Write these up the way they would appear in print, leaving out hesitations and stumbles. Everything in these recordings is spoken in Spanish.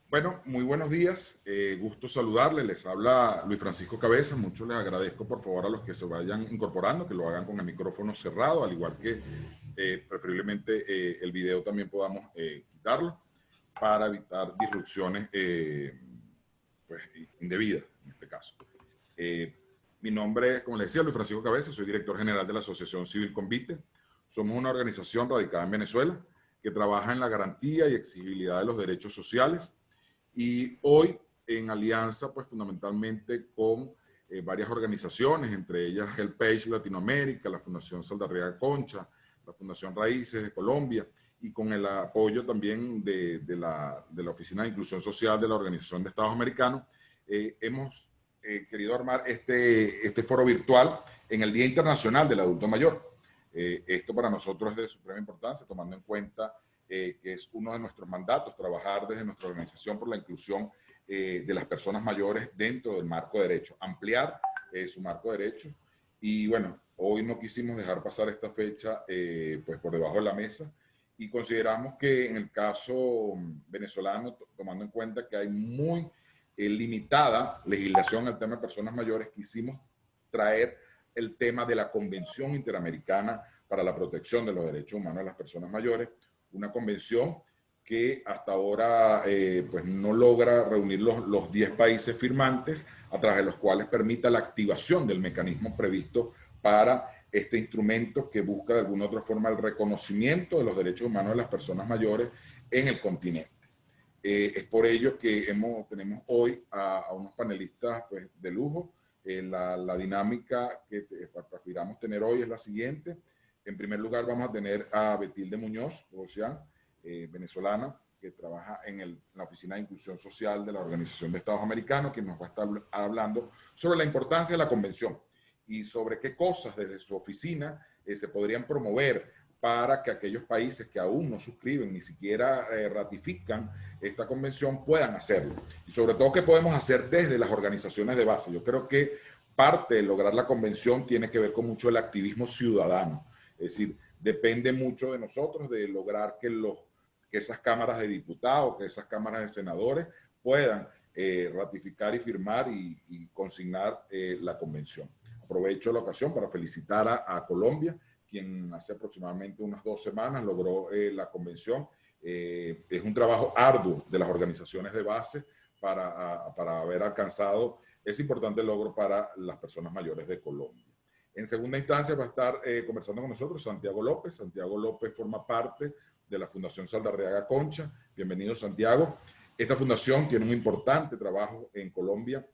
Bueno, muy buenos días, gusto saludarles, les habla Luis Francisco Cabeza, mucho les agradezco por favor a los que se vayan incorporando, que lo hagan con el micrófono cerrado, al igual que preferiblemente el video también podamos quitarlo para evitar disrupciones pues, indebidas en este caso. Eh, Mi nombre es, como les decía, Luis Francisco Cabeza, soy director general de la Asociación Civil Convite. Somos una organización radicada en Venezuela que trabaja en la garantía y exigibilidad de los derechos sociales y hoy en alianza pues fundamentalmente con varias organizaciones, entre ellas HelpAge Latinoamérica, la Fundación Saldarriaga Concha, la Fundación Raíces de Colombia y con el apoyo también de la Oficina de Inclusión Social de la Organización de Estados Americanos, hemos querido armar este foro virtual en el Día Internacional del Adulto Mayor. Esto para nosotros es de suprema importancia, tomando en cuenta que es uno de nuestros mandatos, trabajar desde nuestra organización por la inclusión de las personas mayores dentro del marco de derechos, ampliar su marco de derechos. Y bueno, hoy no quisimos dejar pasar esta fecha pues por debajo de la mesa y consideramos que en el caso venezolano, tomando en cuenta que hay muy limitada legislación al tema de personas mayores, quisimos traer el tema de la Convención Interamericana para la Protección de los Derechos Humanos de las Personas Mayores, una convención que hasta ahora pues no logra reunir los 10 países firmantes, a través de los cuales permita la activación del mecanismo previsto para este instrumento que busca de alguna u otra forma el reconocimiento de los derechos humanos de las personas mayores en el continente. Es por ello que tenemos hoy a unos panelistas pues, de lujo. La dinámica que aspiramos tener hoy es la siguiente. En primer lugar vamos a tener a Betilde Muñoz, venezolana, que trabaja en la Oficina de Inclusión Social de la Organización de Estados Americanos, que nos va a estar hablando sobre la importancia de la convención y sobre qué cosas desde su oficina se podrían promover para que aquellos países que aún no suscriben ni siquiera ratifican esta convención puedan hacerlo. Y sobre todo qué podemos hacer desde las organizaciones de base. Yo creo que parte de lograr la convención tiene que ver con mucho el activismo ciudadano. Es decir, depende mucho de nosotros de lograr que esas cámaras de diputados, que esas cámaras de senadores puedan ratificar y firmar y consignar la convención. Aprovecho la ocasión para felicitar a Colombia, quien hace aproximadamente unas 2 semanas logró la convención. Es un trabajo arduo de las organizaciones de base para haber alcanzado ese importante logro para las personas mayores de Colombia. En segunda instancia va a estar conversando con nosotros Santiago López. Santiago López forma parte de la Fundación Saldarriaga Concha. Bienvenido, Santiago. Esta fundación tiene un importante trabajo en Colombia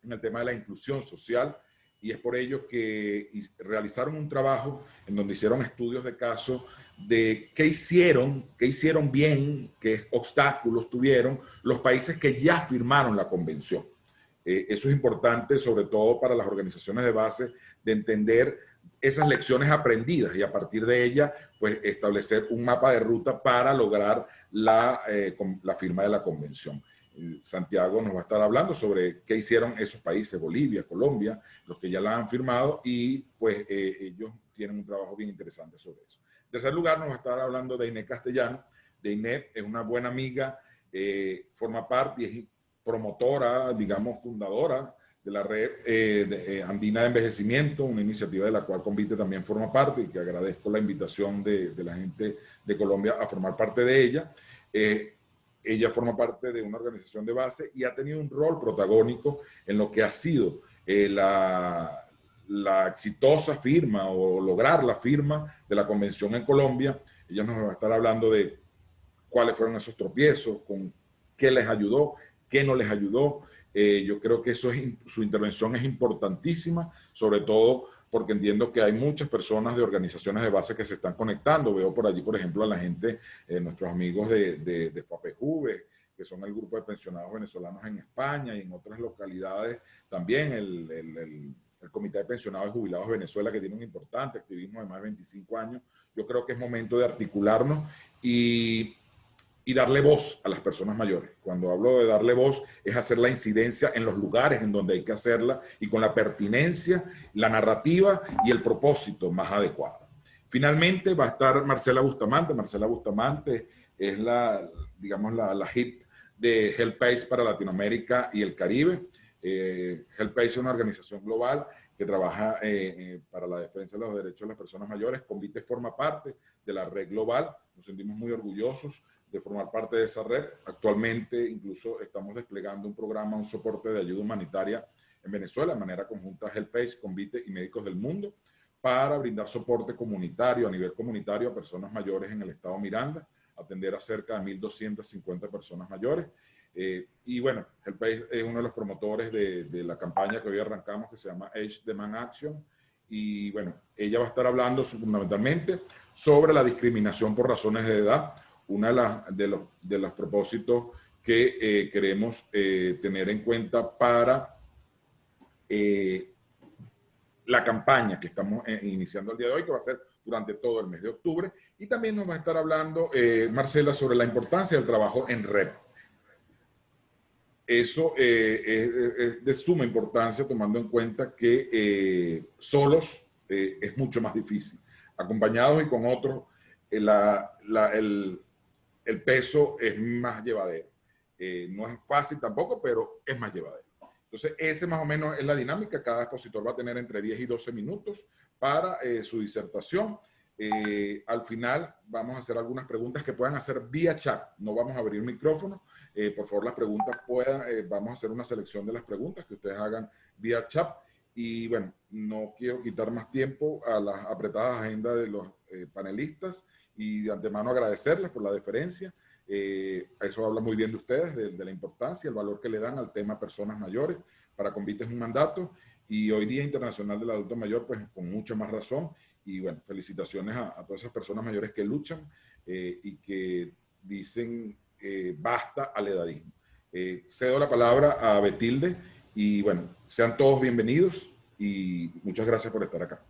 en el tema de la inclusión social y es por ello que realizaron un trabajo en donde hicieron estudios de caso de qué hicieron bien, qué obstáculos tuvieron los países que ya firmaron la convención. Eso es importante, sobre todo para las organizaciones de base, de entender esas lecciones aprendidas y a partir de ellas, pues establecer un mapa de ruta para lograr la firma de la convención. Santiago nos va a estar hablando sobre qué hicieron esos países, Bolivia, Colombia, los que ya la han firmado y pues ellos tienen un trabajo bien interesante sobre eso. En tercer lugar nos va a estar hablando de Inés Castellano. De Inés es una buena amiga, forma parte y es promotora, digamos, fundadora de la red andina de envejecimiento, una iniciativa de la cual Convite también forma parte y que agradezco la invitación de la gente de Colombia a formar parte de ella. Ella forma parte de una organización de base y ha tenido un rol protagónico en lo que ha sido la exitosa firma o lograr la firma de la convención en Colombia. Ella nos va a estar hablando de cuáles fueron esos tropiezos, con qué les ayudó, qué no les ayudó. Yo creo que su intervención es importantísima, sobre todo porque entiendo que hay muchas personas de organizaciones de base que se están conectando. Veo por allí, por ejemplo, a la gente, nuestros amigos de FAPEJUVE, que son el grupo de pensionados venezolanos en España y en otras localidades también, el Comité de Pensionados y Jubilados de Venezuela, que tiene un importante activismo de más de 25 años. Yo creo que es momento de articularnos y darle voz a las personas mayores. Cuando hablo de darle voz, es hacer la incidencia en los lugares en donde hay que hacerla y con la pertinencia, la narrativa y el propósito más adecuado. Finalmente va a estar Marcela Bustamante. Marcela Bustamante es digamos, la hit de HealthPace para Latinoamérica y el Caribe. HealthPace es una organización global que trabaja para la defensa de los derechos de las personas mayores. Convite forma parte de la red global. Nos sentimos muy orgullosos de formar parte de esa red. Actualmente incluso estamos desplegando un programa, un soporte de ayuda humanitaria en Venezuela, de manera conjunta HealthPace, Convite y Médicos del Mundo, para brindar soporte comunitario, a nivel comunitario, a personas mayores en el estado Miranda, atender a cerca de 1.250 personas mayores. Y bueno, HealthPace es uno de los promotores de la campaña que hoy arrancamos, que se llama Age Demand Action. Y bueno, ella va a estar hablando fundamentalmente sobre la discriminación por razones de edad, una de los propósitos que queremos tener en cuenta para la campaña que estamos iniciando el día de hoy, que va a ser durante todo el mes de octubre. Y también nos va a estar hablando Marcela sobre la importancia del trabajo en red. Eso es de suma importancia, tomando en cuenta que solos es mucho más difícil. Acompañados y con otros, el peso es más llevadero. No es fácil tampoco, pero es más llevadero. Entonces, ese más o menos es la dinámica. Cada expositor va a tener entre 10 y 12 minutos para su disertación. Al final vamos a hacer algunas preguntas que puedan hacer vía chat. No vamos a abrir micrófono. Por favor, las preguntas vamos a hacer una selección de las preguntas que ustedes hagan vía chat. Y bueno, no quiero quitar más tiempo a las apretadas agendas de los panelistas y de antemano agradecerles por la deferencia. Eso habla muy bien de ustedes, de la importancia, el valor que le dan al tema personas mayores. Para Convite es un mandato y hoy Día Internacional del Adulto Mayor, pues con mucha más razón. Y bueno, felicitaciones a todas esas personas mayores que luchan y que dicen basta al edadismo. Cedo la palabra a Betilde y bueno, sean todos bienvenidos y muchas gracias por estar acá.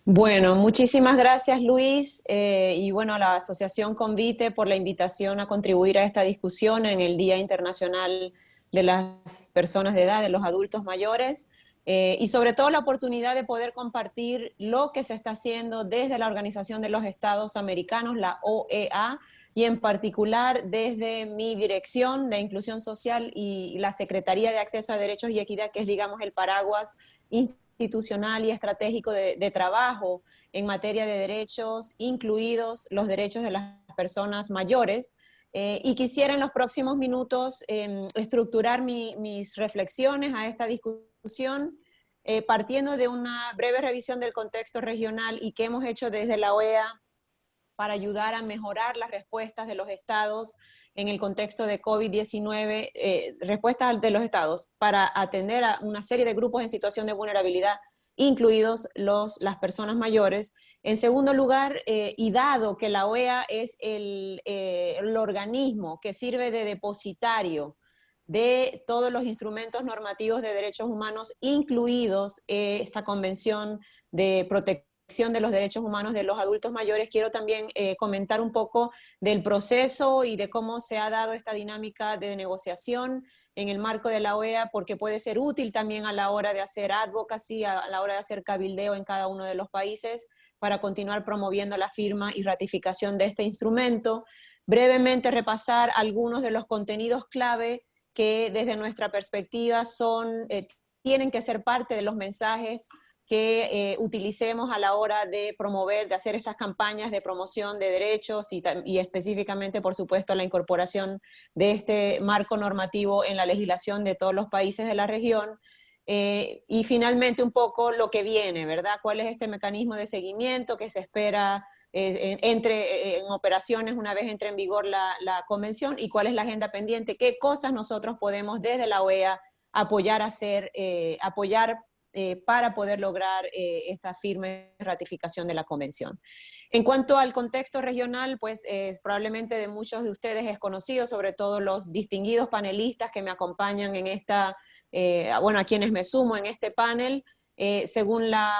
Bueno, muchísimas gracias Luis y bueno a la Asociación Convite por la invitación a contribuir a esta discusión en el Día Internacional de las Personas de Edad, de los Adultos Mayores y sobre todo la oportunidad de poder compartir lo que se está haciendo desde la Organización de los Estados Americanos, la OEA, y en particular desde mi dirección de Inclusión Social y la Secretaría de Acceso a Derechos y Equidad, que es digamos el paraguas institucional y estratégico de trabajo en materia de derechos, incluidos los derechos de las personas mayores. Y quisiera en los próximos minutos estructurar mis reflexiones a esta discusión partiendo de una breve revisión del contexto regional y qué hemos hecho desde la OEA para ayudar a mejorar las respuestas de los estados en el contexto de COVID-19, respuestas de los estados para atender a una serie de grupos en situación de vulnerabilidad, incluidos las personas mayores. En segundo lugar, y dado que la OEA es el organismo que sirve de depositario de todos los instrumentos normativos de derechos humanos, incluidos esta Convención de Protección de los Derechos Humanos de los Adultos Mayores, quiero también comentar un poco del proceso y de cómo se ha dado esta dinámica de negociación en el marco de la OEA, porque puede ser útil también a la hora de hacer advocacy, a la hora de hacer cabildeo en cada uno de los países, para continuar promoviendo la firma y ratificación de este instrumento. Brevemente repasar algunos de los contenidos clave que desde nuestra perspectiva tienen que ser parte de los mensajes que utilicemos a la hora de promover, de hacer estas campañas de promoción de derechos y específicamente, por supuesto, la incorporación de este marco normativo en la legislación de todos los países de la región. Y finalmente un poco lo que viene, ¿verdad? ¿Cuál es este mecanismo de seguimiento que se espera en operaciones una vez entre en vigor la convención y cuál es la agenda pendiente? ¿Qué cosas nosotros podemos desde la OEA apoyar a hacer, para poder lograr esta firme ratificación de la convención? En cuanto al contexto regional, pues probablemente de muchos de ustedes es conocido, sobre todo los distinguidos panelistas que me acompañan en esta, bueno, a quienes me sumo en este panel. Según la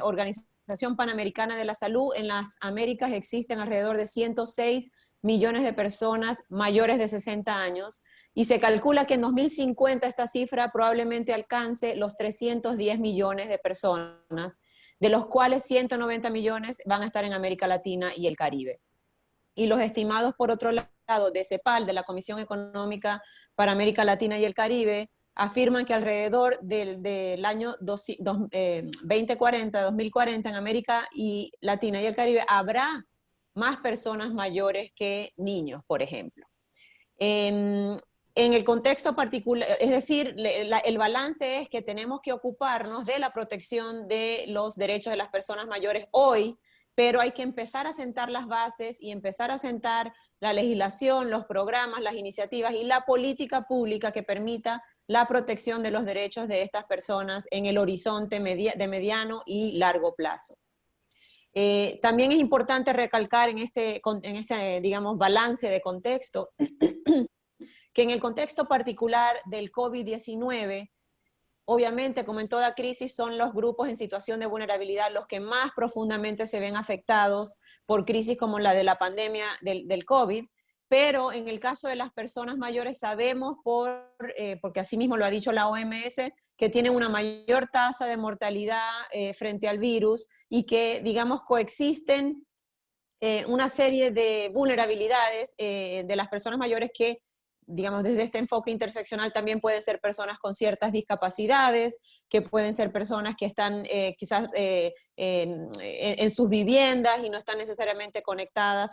Organización Panamericana de la Salud, en las Américas existen alrededor de 106 millones de personas mayores de 60 años, y se calcula que en 2050 esta cifra probablemente alcance los 310 millones de personas, de los cuales 190 millones van a estar en América Latina y el Caribe. Y los estimados, por otro lado, de CEPAL, de la Comisión Económica para América Latina y el Caribe, afirman que alrededor del año 2040 en América Latina y el Caribe habrá más personas mayores que niños, por ejemplo. En el contexto particular, es decir, el balance es que tenemos que ocuparnos de la protección de los derechos de las personas mayores hoy, pero hay que empezar a sentar las bases y empezar a sentar la legislación, los programas, las iniciativas y la política pública que permita la protección de los derechos de estas personas en el horizonte de mediano y largo plazo. También es importante recalcar en este, digamos, balance de contexto que en el contexto particular del COVID-19, obviamente, como en toda crisis, son los grupos en situación de vulnerabilidad los que más profundamente se ven afectados por crisis como la de la pandemia del COVID, pero en el caso de las personas mayores sabemos, porque así mismo lo ha dicho la OMS, que tienen una mayor tasa de mortalidad frente al virus y que, digamos, coexisten una serie de vulnerabilidades de las personas mayores que, digamos, desde este enfoque interseccional también pueden ser personas con ciertas discapacidades, que pueden ser personas que están quizás en sus viviendas y no están necesariamente conectadas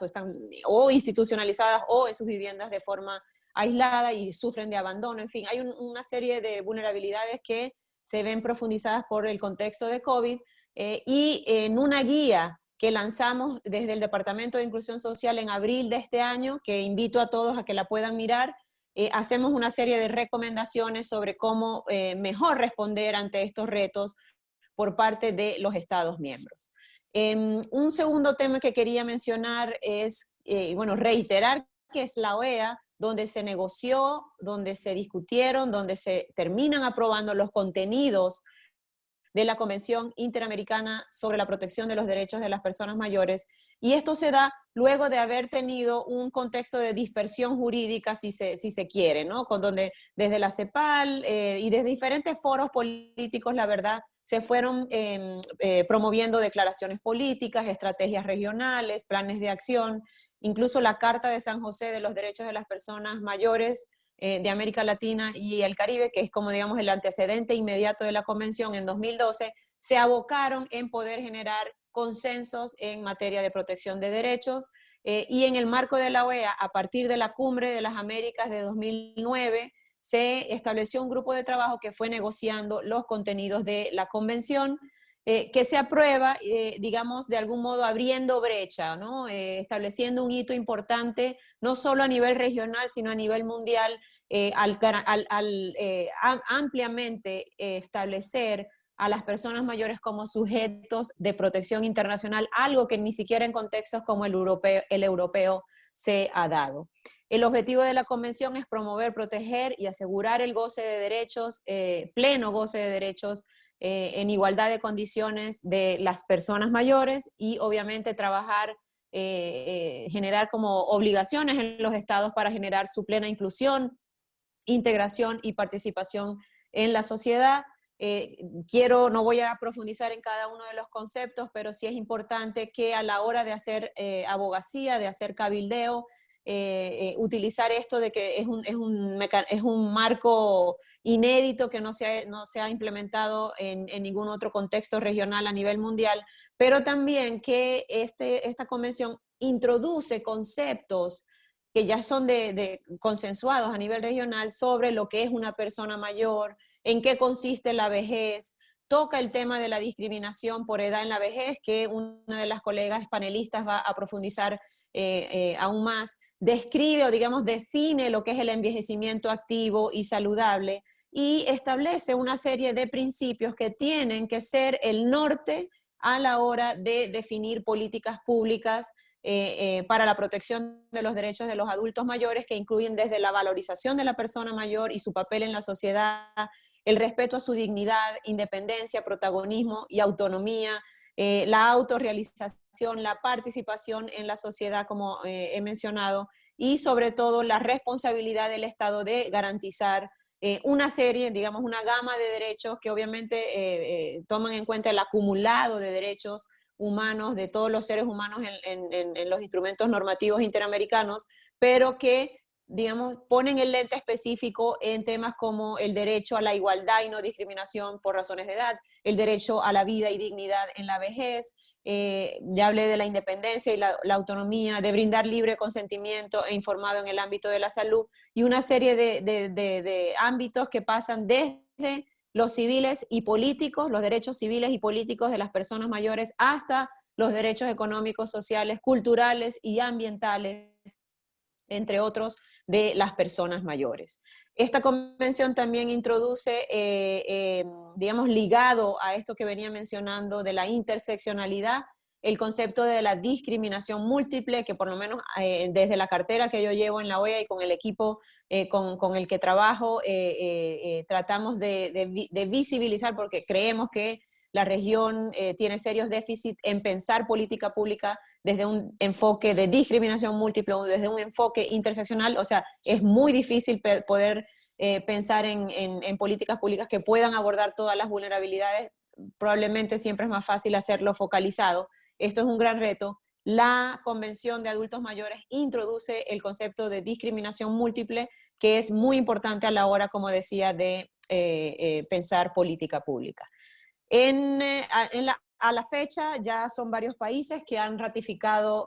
o institucionalizadas o en sus viviendas de forma aislada y sufren de abandono. En fin, hay una serie de vulnerabilidades que se ven profundizadas por el contexto de COVID y en una guía que lanzamos desde el Departamento de Inclusión Social en abril de este año, que invito a todos a que la puedan mirar, hacemos una serie de recomendaciones sobre cómo mejor responder ante estos retos por parte de los Estados miembros. Un segundo tema que quería mencionar es, bueno, reiterar que es la OEA, donde se negoció, donde se discutieron, donde se terminan aprobando los contenidos de la Convención Interamericana sobre la Protección de los Derechos de las Personas Mayores, y esto se da luego de haber tenido un contexto de dispersión jurídica, si se quiere, ¿no? Donde desde la CEPAL y desde diferentes foros políticos, la verdad, se fueron promoviendo declaraciones políticas, estrategias regionales, planes de acción, incluso la Carta de San José de los Derechos de las Personas Mayores de América Latina y el Caribe, que es como digamos el antecedente inmediato de la convención en 2012, se abocaron en poder generar consensos en materia de protección de derechos y en el marco de la OEA, a partir de la Cumbre de las Américas de 2009, se estableció un grupo de trabajo que fue negociando los contenidos de la convención, que se aprueba, digamos, de algún modo abriendo brecha, ¿no? Estableciendo un hito importante, no solo a nivel regional, sino a nivel mundial, ampliamente establecer a las personas mayores como sujetos de protección internacional, algo que ni siquiera en contextos como el europeo se ha dado. El objetivo de la convención es promover, proteger y asegurar el goce de derechos, pleno goce de derechos en igualdad de condiciones de las personas mayores y obviamente trabajar, generar como obligaciones en los estados para generar su plena inclusión, integración y participación en la sociedad. No voy a profundizar en cada uno de los conceptos, pero sí es importante que a la hora de hacer abogacía, de hacer cabildeo, utilizar esto de que es un marco inédito que no se ha implementado en ningún otro contexto regional a nivel mundial, pero también que esta convención introduce conceptos que ya son consensuados a nivel regional sobre lo que es una persona mayor, en qué consiste la vejez, toca el tema de la discriminación por edad en la vejez, que una de las colegas panelistas va a profundizar aún más, describe o digamos define lo que es el envejecimiento activo y saludable y establece una serie de principios que tienen que ser el norte a la hora de definir políticas públicas para la protección de los derechos de los adultos mayores, que incluyen desde la valorización de la persona mayor y su papel en la sociedad, el respeto a su dignidad, independencia, protagonismo y autonomía, la autorrealización, la participación en la sociedad, como he mencionado, y sobre todo la responsabilidad del Estado de garantizar una serie, digamos, una gama de derechos que obviamente toman en cuenta el acumulado de derechos humanos, de todos los seres humanos en los instrumentos normativos interamericanos, pero que, digamos, ponen el lente específico en temas como el derecho a la igualdad y no discriminación por razones de edad, el derecho a la vida y dignidad en la vejez, ya hablé de la independencia y la autonomía, de brindar libre consentimiento e informado en el ámbito de la salud, y una serie de ámbitos que pasan desde los civiles y políticos, los derechos civiles y políticos de las personas mayores, hasta los derechos económicos, sociales, culturales y ambientales, entre otros, de las personas mayores. Esta convención también introduce, digamos, ligado a esto que venía mencionando de la interseccionalidad, el concepto de la discriminación múltiple, que por lo menos desde la cartera que yo llevo en la OEA y con el equipo con el que trabajo, tratamos de visibilizar, porque creemos que la región tiene serios déficits en pensar política pública desde un enfoque de discriminación múltiple o desde un enfoque interseccional. O sea, es muy difícil poder pensar en políticas públicas que puedan abordar todas las vulnerabilidades. Probablemente siempre es más fácil hacerlo focalizado. Esto es un gran reto. La Convención de Adultos Mayores introduce el concepto de discriminación múltiple, que es muy importante a la hora, como decía, de pensar política pública. A la fecha ya son varios países que han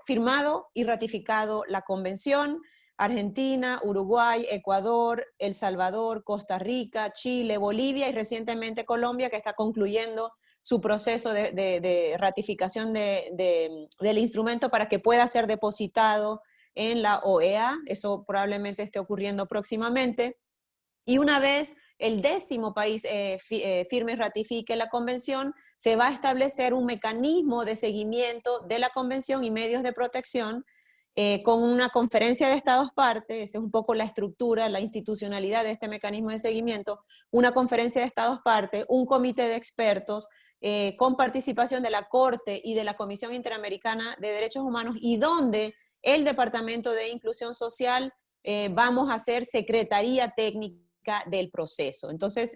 firmado y ratificado la convención: Argentina, Uruguay, Ecuador, El Salvador, Costa Rica, Chile, Bolivia y recientemente Colombia, que está concluyendo su proceso de ratificación del instrumento para que pueda ser depositado en la OEA. Eso probablemente esté ocurriendo próximamente. Y una vez el 10º país firme y ratifique la convención, se va a establecer un mecanismo de seguimiento de la convención y medios de protección con una conferencia de estados partes. Esa es un poco la estructura, la institucionalidad de este mecanismo de seguimiento: una conferencia de estados partes, un comité de expertos con participación de la Corte y de la Comisión Interamericana de Derechos Humanos, y donde el Departamento de Inclusión Social vamos a hacer secretaría técnica del proceso. Entonces,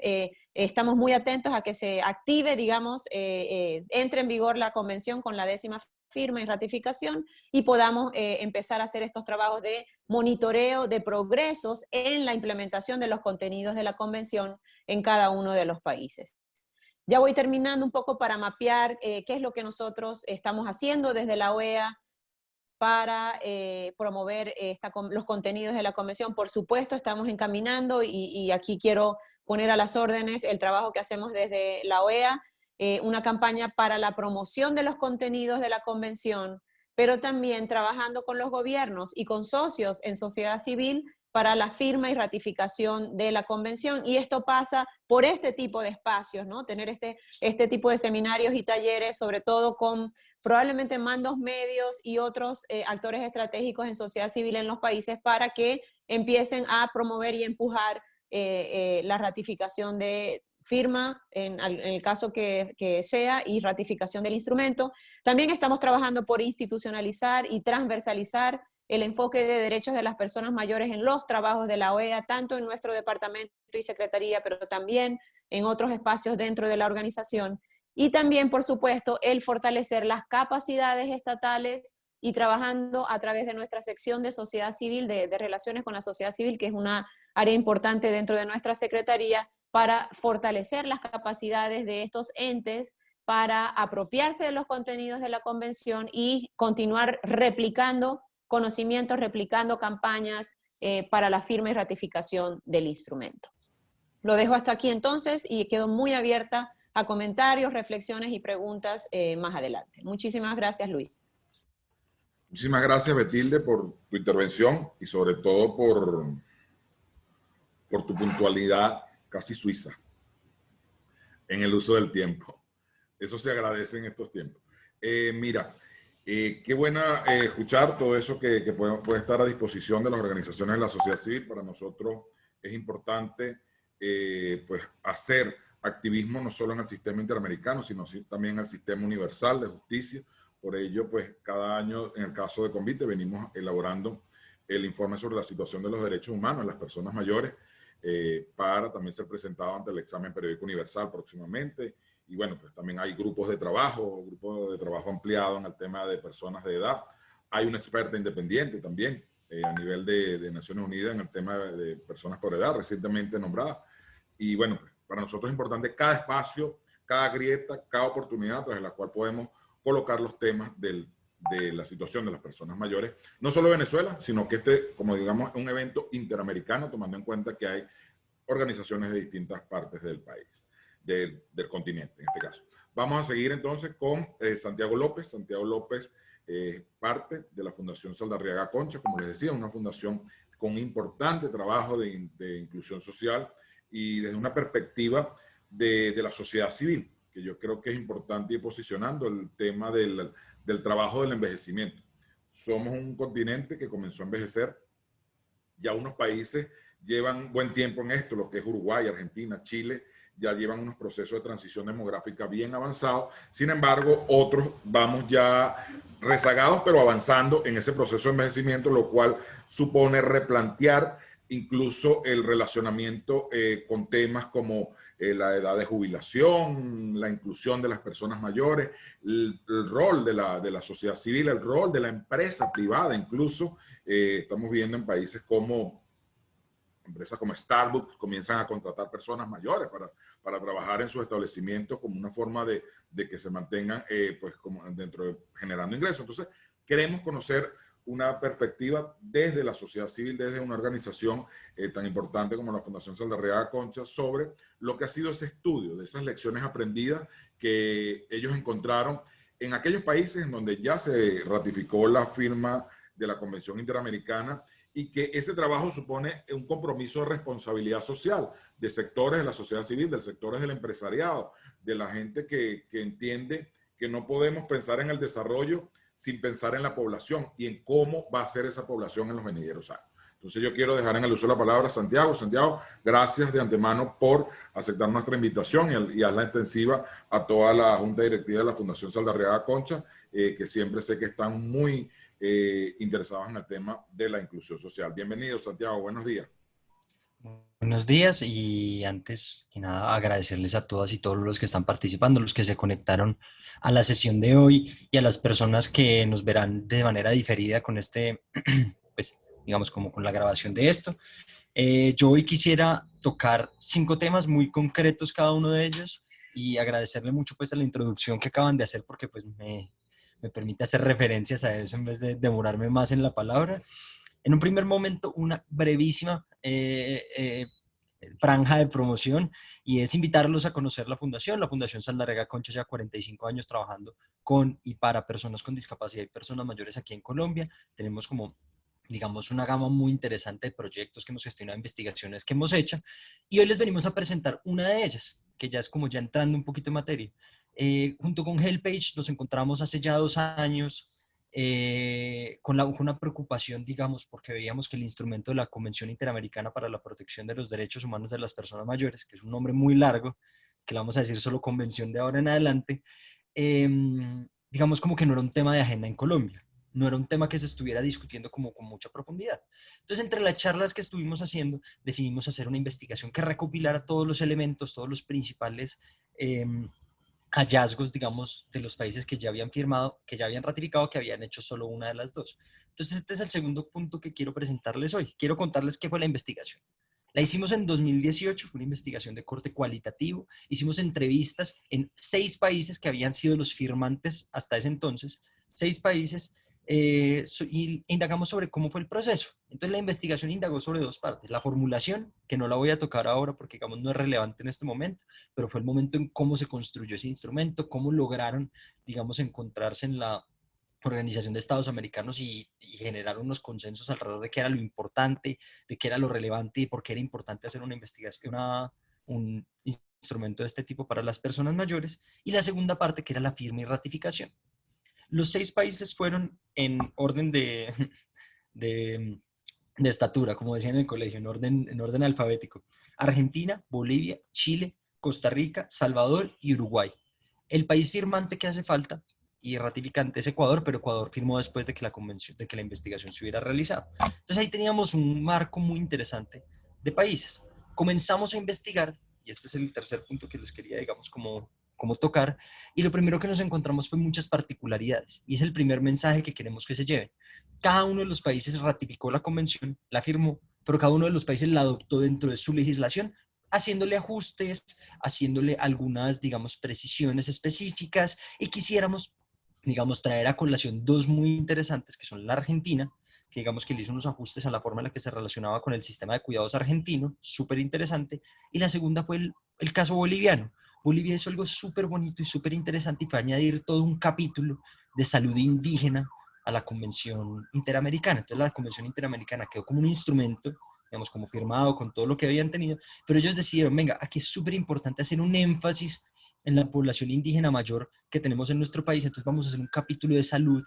estamos muy atentos a que se active, digamos, entre en vigor la convención con la 10ª firma y ratificación, y podamos empezar a hacer estos trabajos de monitoreo de progresos en la implementación de los contenidos de la convención en cada uno de los países. Ya voy terminando un poco para mapear qué es lo que nosotros estamos haciendo desde la OEA para promover los contenidos de la convención. Por supuesto, estamos encaminando, y aquí quiero poner a las órdenes el trabajo que hacemos desde la OEA, una campaña para la promoción de los contenidos de la convención, pero también trabajando con los gobiernos y con socios en sociedad civil para la firma y ratificación de la convención. Y esto pasa por este tipo de espacios, ¿no? Tener este tipo de seminarios y talleres, sobre todo con probablemente mandos medios y otros actores estratégicos en sociedad civil en los países, para que empiecen a promover y empujar la ratificación de firma, en el caso que sea, y ratificación del instrumento. También estamos trabajando por institucionalizar y transversalizar el enfoque de derechos de las personas mayores en los trabajos de la OEA, tanto en nuestro departamento y secretaría, pero también en otros espacios dentro de la organización. Y también, por supuesto, el fortalecer las capacidades estatales y trabajando a través de nuestra sección de sociedad civil, de relaciones con la sociedad civil, que es una área importante dentro de nuestra secretaría, para fortalecer las capacidades de estos entes para apropiarse de los contenidos de la convención y continuar replicando conocimientos, replicando campañas para la firma y ratificación del instrumento. Lo dejo hasta aquí entonces y quedo muy abierta a comentarios, reflexiones y preguntas más adelante. Muchísimas gracias, Luis. Muchísimas gracias, Betilde, por tu intervención y sobre todo por tu puntualidad casi suiza en el uso del tiempo. Eso se agradece en estos tiempos. Mira, qué buena escuchar todo eso que puede estar a disposición de las organizaciones de la sociedad civil. Para nosotros es importante pues hacer activismo no solo en el sistema interamericano, sino también en el sistema universal de justicia. Por ello, pues cada año, en el caso de Convite, venimos elaborando el informe sobre la situación de los derechos humanos de las personas mayores, para también ser presentado ante el examen periódico universal próximamente, y bueno, pues también hay grupos de trabajo ampliado en el tema de personas de edad. Hay una experta independiente también a nivel de Naciones Unidas en el tema de personas por edad, recientemente nombrada. Y bueno, pues, para nosotros es importante cada espacio, cada grieta, cada oportunidad tras la cual podemos colocar los temas de la situación de las personas mayores, no solo Venezuela, sino que como digamos, es un evento interamericano, tomando en cuenta que hay organizaciones de distintas partes del país, del continente en este caso. Vamos a seguir entonces con Santiago López. Santiago López, parte de la Fundación Saldarriaga Concha, como les decía, una fundación con importante trabajo de inclusión social y desde una perspectiva de la sociedad civil, que yo creo que es importante ir posicionando el tema del trabajo del envejecimiento. Somos un continente que comenzó a envejecer, ya unos países llevan buen tiempo en esto, lo que es Uruguay, Argentina, Chile, ya llevan unos procesos de transición demográfica bien avanzados. Sin embargo, otros vamos ya rezagados, pero avanzando en ese proceso de envejecimiento, lo cual supone replantear incluso el relacionamiento con temas como la edad de jubilación, la inclusión de las personas mayores, el rol de la sociedad civil, el rol de la empresa privada incluso. Estamos viendo en países como empresas como Starbucks comienzan a contratar personas mayores para trabajar en sus establecimientos como una forma de que se mantengan pues como generando ingresos. Entonces, queremos conocer una perspectiva desde la sociedad civil, desde una organización tan importante como la Fundación Saldarriaga Concha, sobre lo que ha sido ese estudio, de esas lecciones aprendidas que ellos encontraron en aquellos países en donde ya se ratificó la firma de la Convención Interamericana, y que ese trabajo supone un compromiso de responsabilidad social de sectores de la sociedad civil, de sectores del empresariado, de la gente que entiende que no podemos pensar en el desarrollo sin pensar en la población y en cómo va a ser esa población en los venideros años. Entonces yo quiero dejar en el uso de la palabra a Santiago. Santiago, gracias de antemano por aceptar nuestra invitación y hazla extensiva a toda la Junta Directiva de la Fundación Saldarriaga Concha, que siempre sé que están muy interesados en el tema de la inclusión social. Bienvenido, Santiago, buenos días. Buenos días, y antes que nada agradecerles a todas y todos los que están participando, los que se conectaron a la sesión de hoy y a las personas que nos verán de manera diferida con pues digamos como con la grabación de esto. Yo hoy quisiera tocar 5 temas muy concretos cada uno de ellos, y agradecerle mucho pues a la introducción que acaban de hacer, porque pues me permite hacer referencias a eso en vez de demorarme más en la palabra. En un primer momento, una brevísima franja de promoción, y es invitarlos a conocer la Fundación Saldarriaga Concha, ya 45 años trabajando con y para personas con discapacidad y personas mayores aquí en Colombia. Tenemos como, digamos, una gama muy interesante de proyectos que hemos gestionado, investigaciones que hemos hecho, y hoy les venimos a presentar una de ellas, que ya es como ya entrando un poquito en materia. Junto con HelpAge nos encontramos hace ya 2 años con una preocupación, digamos, porque veíamos que el instrumento de la Convención Interamericana para la Protección de los Derechos Humanos de las Personas Mayores, que es un nombre muy largo, que le vamos a decir solo Convención de ahora en adelante, digamos como que no era un tema de agenda en Colombia, no era un tema que se estuviera discutiendo como con mucha profundidad. Entonces, entre las charlas que estuvimos haciendo, definimos hacer una investigación que recopilara todos los elementos, todos los principales hallazgos, digamos, de los países que ya habían firmado, que ya habían ratificado, que habían hecho solo una de las dos. Entonces, este es el segundo punto que quiero presentarles hoy. Quiero contarles qué fue la investigación. La hicimos en 2018, fue una investigación de corte cualitativo. Hicimos entrevistas en 6 países que habían sido los firmantes hasta ese entonces, 6 países, y indagamos sobre cómo fue el proceso. Entonces la investigación indagó sobre 2 partes: la formulación, que no la voy a tocar ahora porque digamos no es relevante en este momento, pero fue el momento en cómo se construyó ese instrumento, cómo lograron, digamos, encontrarse en la Organización de Estados Americanos y generar unos consensos alrededor de qué era lo importante, de qué era lo relevante y por qué era importante hacer una investigación, un instrumento de este tipo para las personas mayores. Y la segunda parte, que era la firma y ratificación. Los 6 países fueron en orden de, de estatura, como decían en el colegio, en orden alfabético: Argentina, Bolivia, Chile, Costa Rica, Salvador y Uruguay. El país firmante que hace falta y ratificante es Ecuador, pero Ecuador firmó después de que la investigación se hubiera realizado. Entonces ahí teníamos un marco muy interesante de países. Comenzamos a investigar, y este es el tercer punto que les quería, digamos, como cómo tocar, y lo primero que nos encontramos fue muchas particularidades, y es el primer mensaje que queremos que se lleven. Cada uno de los países ratificó la convención, la firmó, pero cada uno de los países la adoptó dentro de su legislación, haciéndole ajustes, haciéndole algunas, digamos, precisiones específicas, y quisiéramos, digamos, traer a colación dos muy interesantes, que son la Argentina, que digamos que le hizo unos ajustes a la forma en la que se relacionaba con el sistema de cuidados argentino, súper interesante, y la segunda fue el caso boliviano. Bolivia hizo algo súper bonito y súper interesante y fue añadir todo un capítulo de salud indígena a la Convención Interamericana. Entonces la Convención Interamericana quedó como un instrumento, digamos, como firmado con todo lo que habían tenido, pero ellos decidieron, venga, aquí es súper importante hacer un énfasis en la población indígena mayor que tenemos en nuestro país, entonces vamos a hacer un capítulo de salud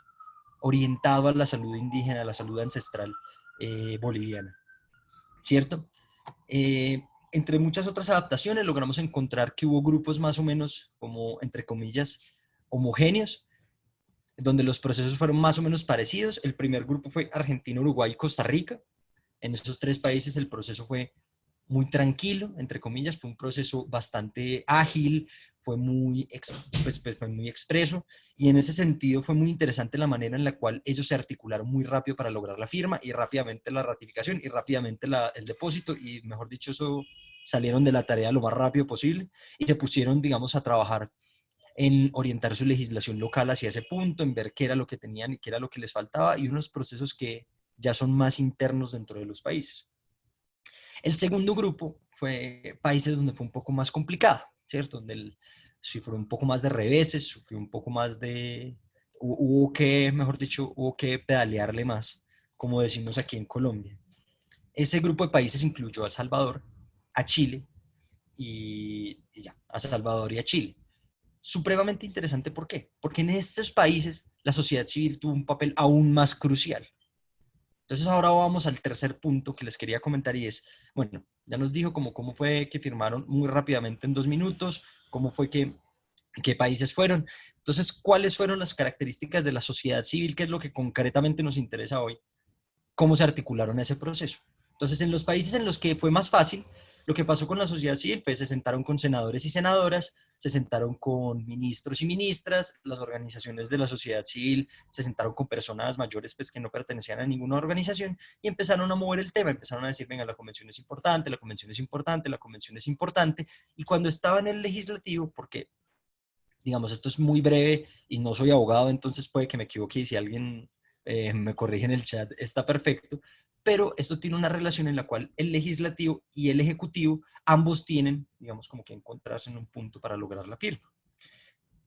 orientado a la salud indígena, a la salud ancestral boliviana, ¿cierto? Entre muchas otras adaptaciones logramos encontrar que hubo grupos más o menos como, entre comillas, homogéneos, donde los procesos fueron más o menos parecidos. El primer grupo fue Argentina, Uruguay y Costa Rica. En esos tres países el proceso fue muy tranquilo, entre comillas, fue un proceso bastante ágil, fue muy expreso, y en ese sentido fue muy interesante la manera en la cual ellos se articularon muy rápido para lograr la firma y rápidamente la ratificación y rápidamente el depósito, y mejor dicho, eso salieron de la tarea lo más rápido posible y se pusieron, digamos, a trabajar en orientar su legislación local hacia ese punto, en ver qué era lo que tenían y qué era lo que les faltaba, y unos procesos que ya son más internos dentro de los países. El segundo grupo fue países donde fue un poco más complicado, ¿cierto? Donde sufrió un poco más de reveses, sufrió un poco más de... Hubo que, mejor dicho, hubo que pedalearle más, como decimos aquí en Colombia. Ese grupo de países incluyó a El Salvador, a Chile y ya, a Salvador y a Chile. Supremamente interesante, ¿por qué? Porque en estos países la sociedad civil tuvo un papel aún más crucial. Entonces ahora vamos al tercer punto que les quería comentar, y es, bueno, ya nos dijo cómo fue que firmaron muy rápidamente en 2 minutos, cómo fue qué países fueron. Entonces, ¿cuáles fueron las características de la sociedad civil? ¿Qué es lo que concretamente nos interesa hoy? ¿Cómo se articularon ese proceso? Entonces, en los países en los que fue más fácil, lo que pasó con la sociedad civil fue se sentaron con senadores y senadoras, se sentaron con ministros y ministras, las organizaciones de la sociedad civil se sentaron con personas mayores pues, que no pertenecían a ninguna organización, y empezaron a mover el tema, empezaron a decir, venga, la convención es importante, la convención es importante, la convención es importante, y cuando estaba en el legislativo, porque digamos, esto es muy breve y no soy abogado, entonces puede que me equivoque y si alguien me corrige en el chat, está perfecto, pero esto tiene una relación en la cual el legislativo y el ejecutivo ambos tienen, digamos, como que encontrarse en un punto para lograr la firma.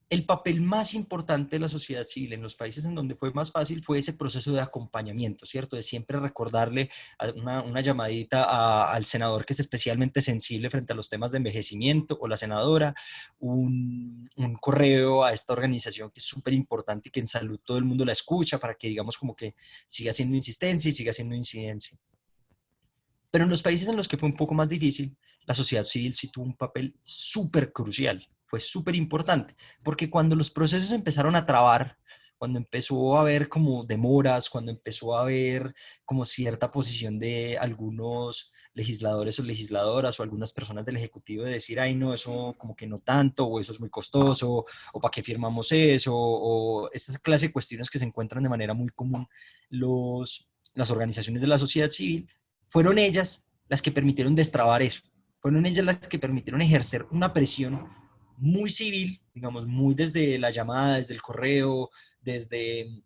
El papel más importante de la sociedad civil en los países en donde fue más fácil fue ese proceso de acompañamiento, ¿cierto? De siempre recordarle una llamadita al senador que es especialmente sensible frente a los temas de envejecimiento, o la senadora, un correo a esta organización que es súper importante y que en salud todo el mundo la escucha para que, digamos, como que siga haciendo insistencia y siga haciendo incidencia. Pero en los países en los que fue un poco más difícil, la sociedad civil sí tuvo un papel súper crucial, fue súper importante, porque cuando los procesos empezaron a trabar, cuando empezó a haber como demoras, cuando empezó a haber como cierta posición de algunos legisladores o legisladoras o algunas personas del Ejecutivo de decir, ay no, eso como que no tanto, o eso es muy costoso, o para qué firmamos eso, o esta clase de cuestiones que se encuentran de manera muy común las organizaciones de la sociedad civil, fueron ellas las que permitieron destrabar eso. Fueron ellas las que permitieron ejercer una presión muy civil, digamos, muy desde la llamada, desde el correo, desde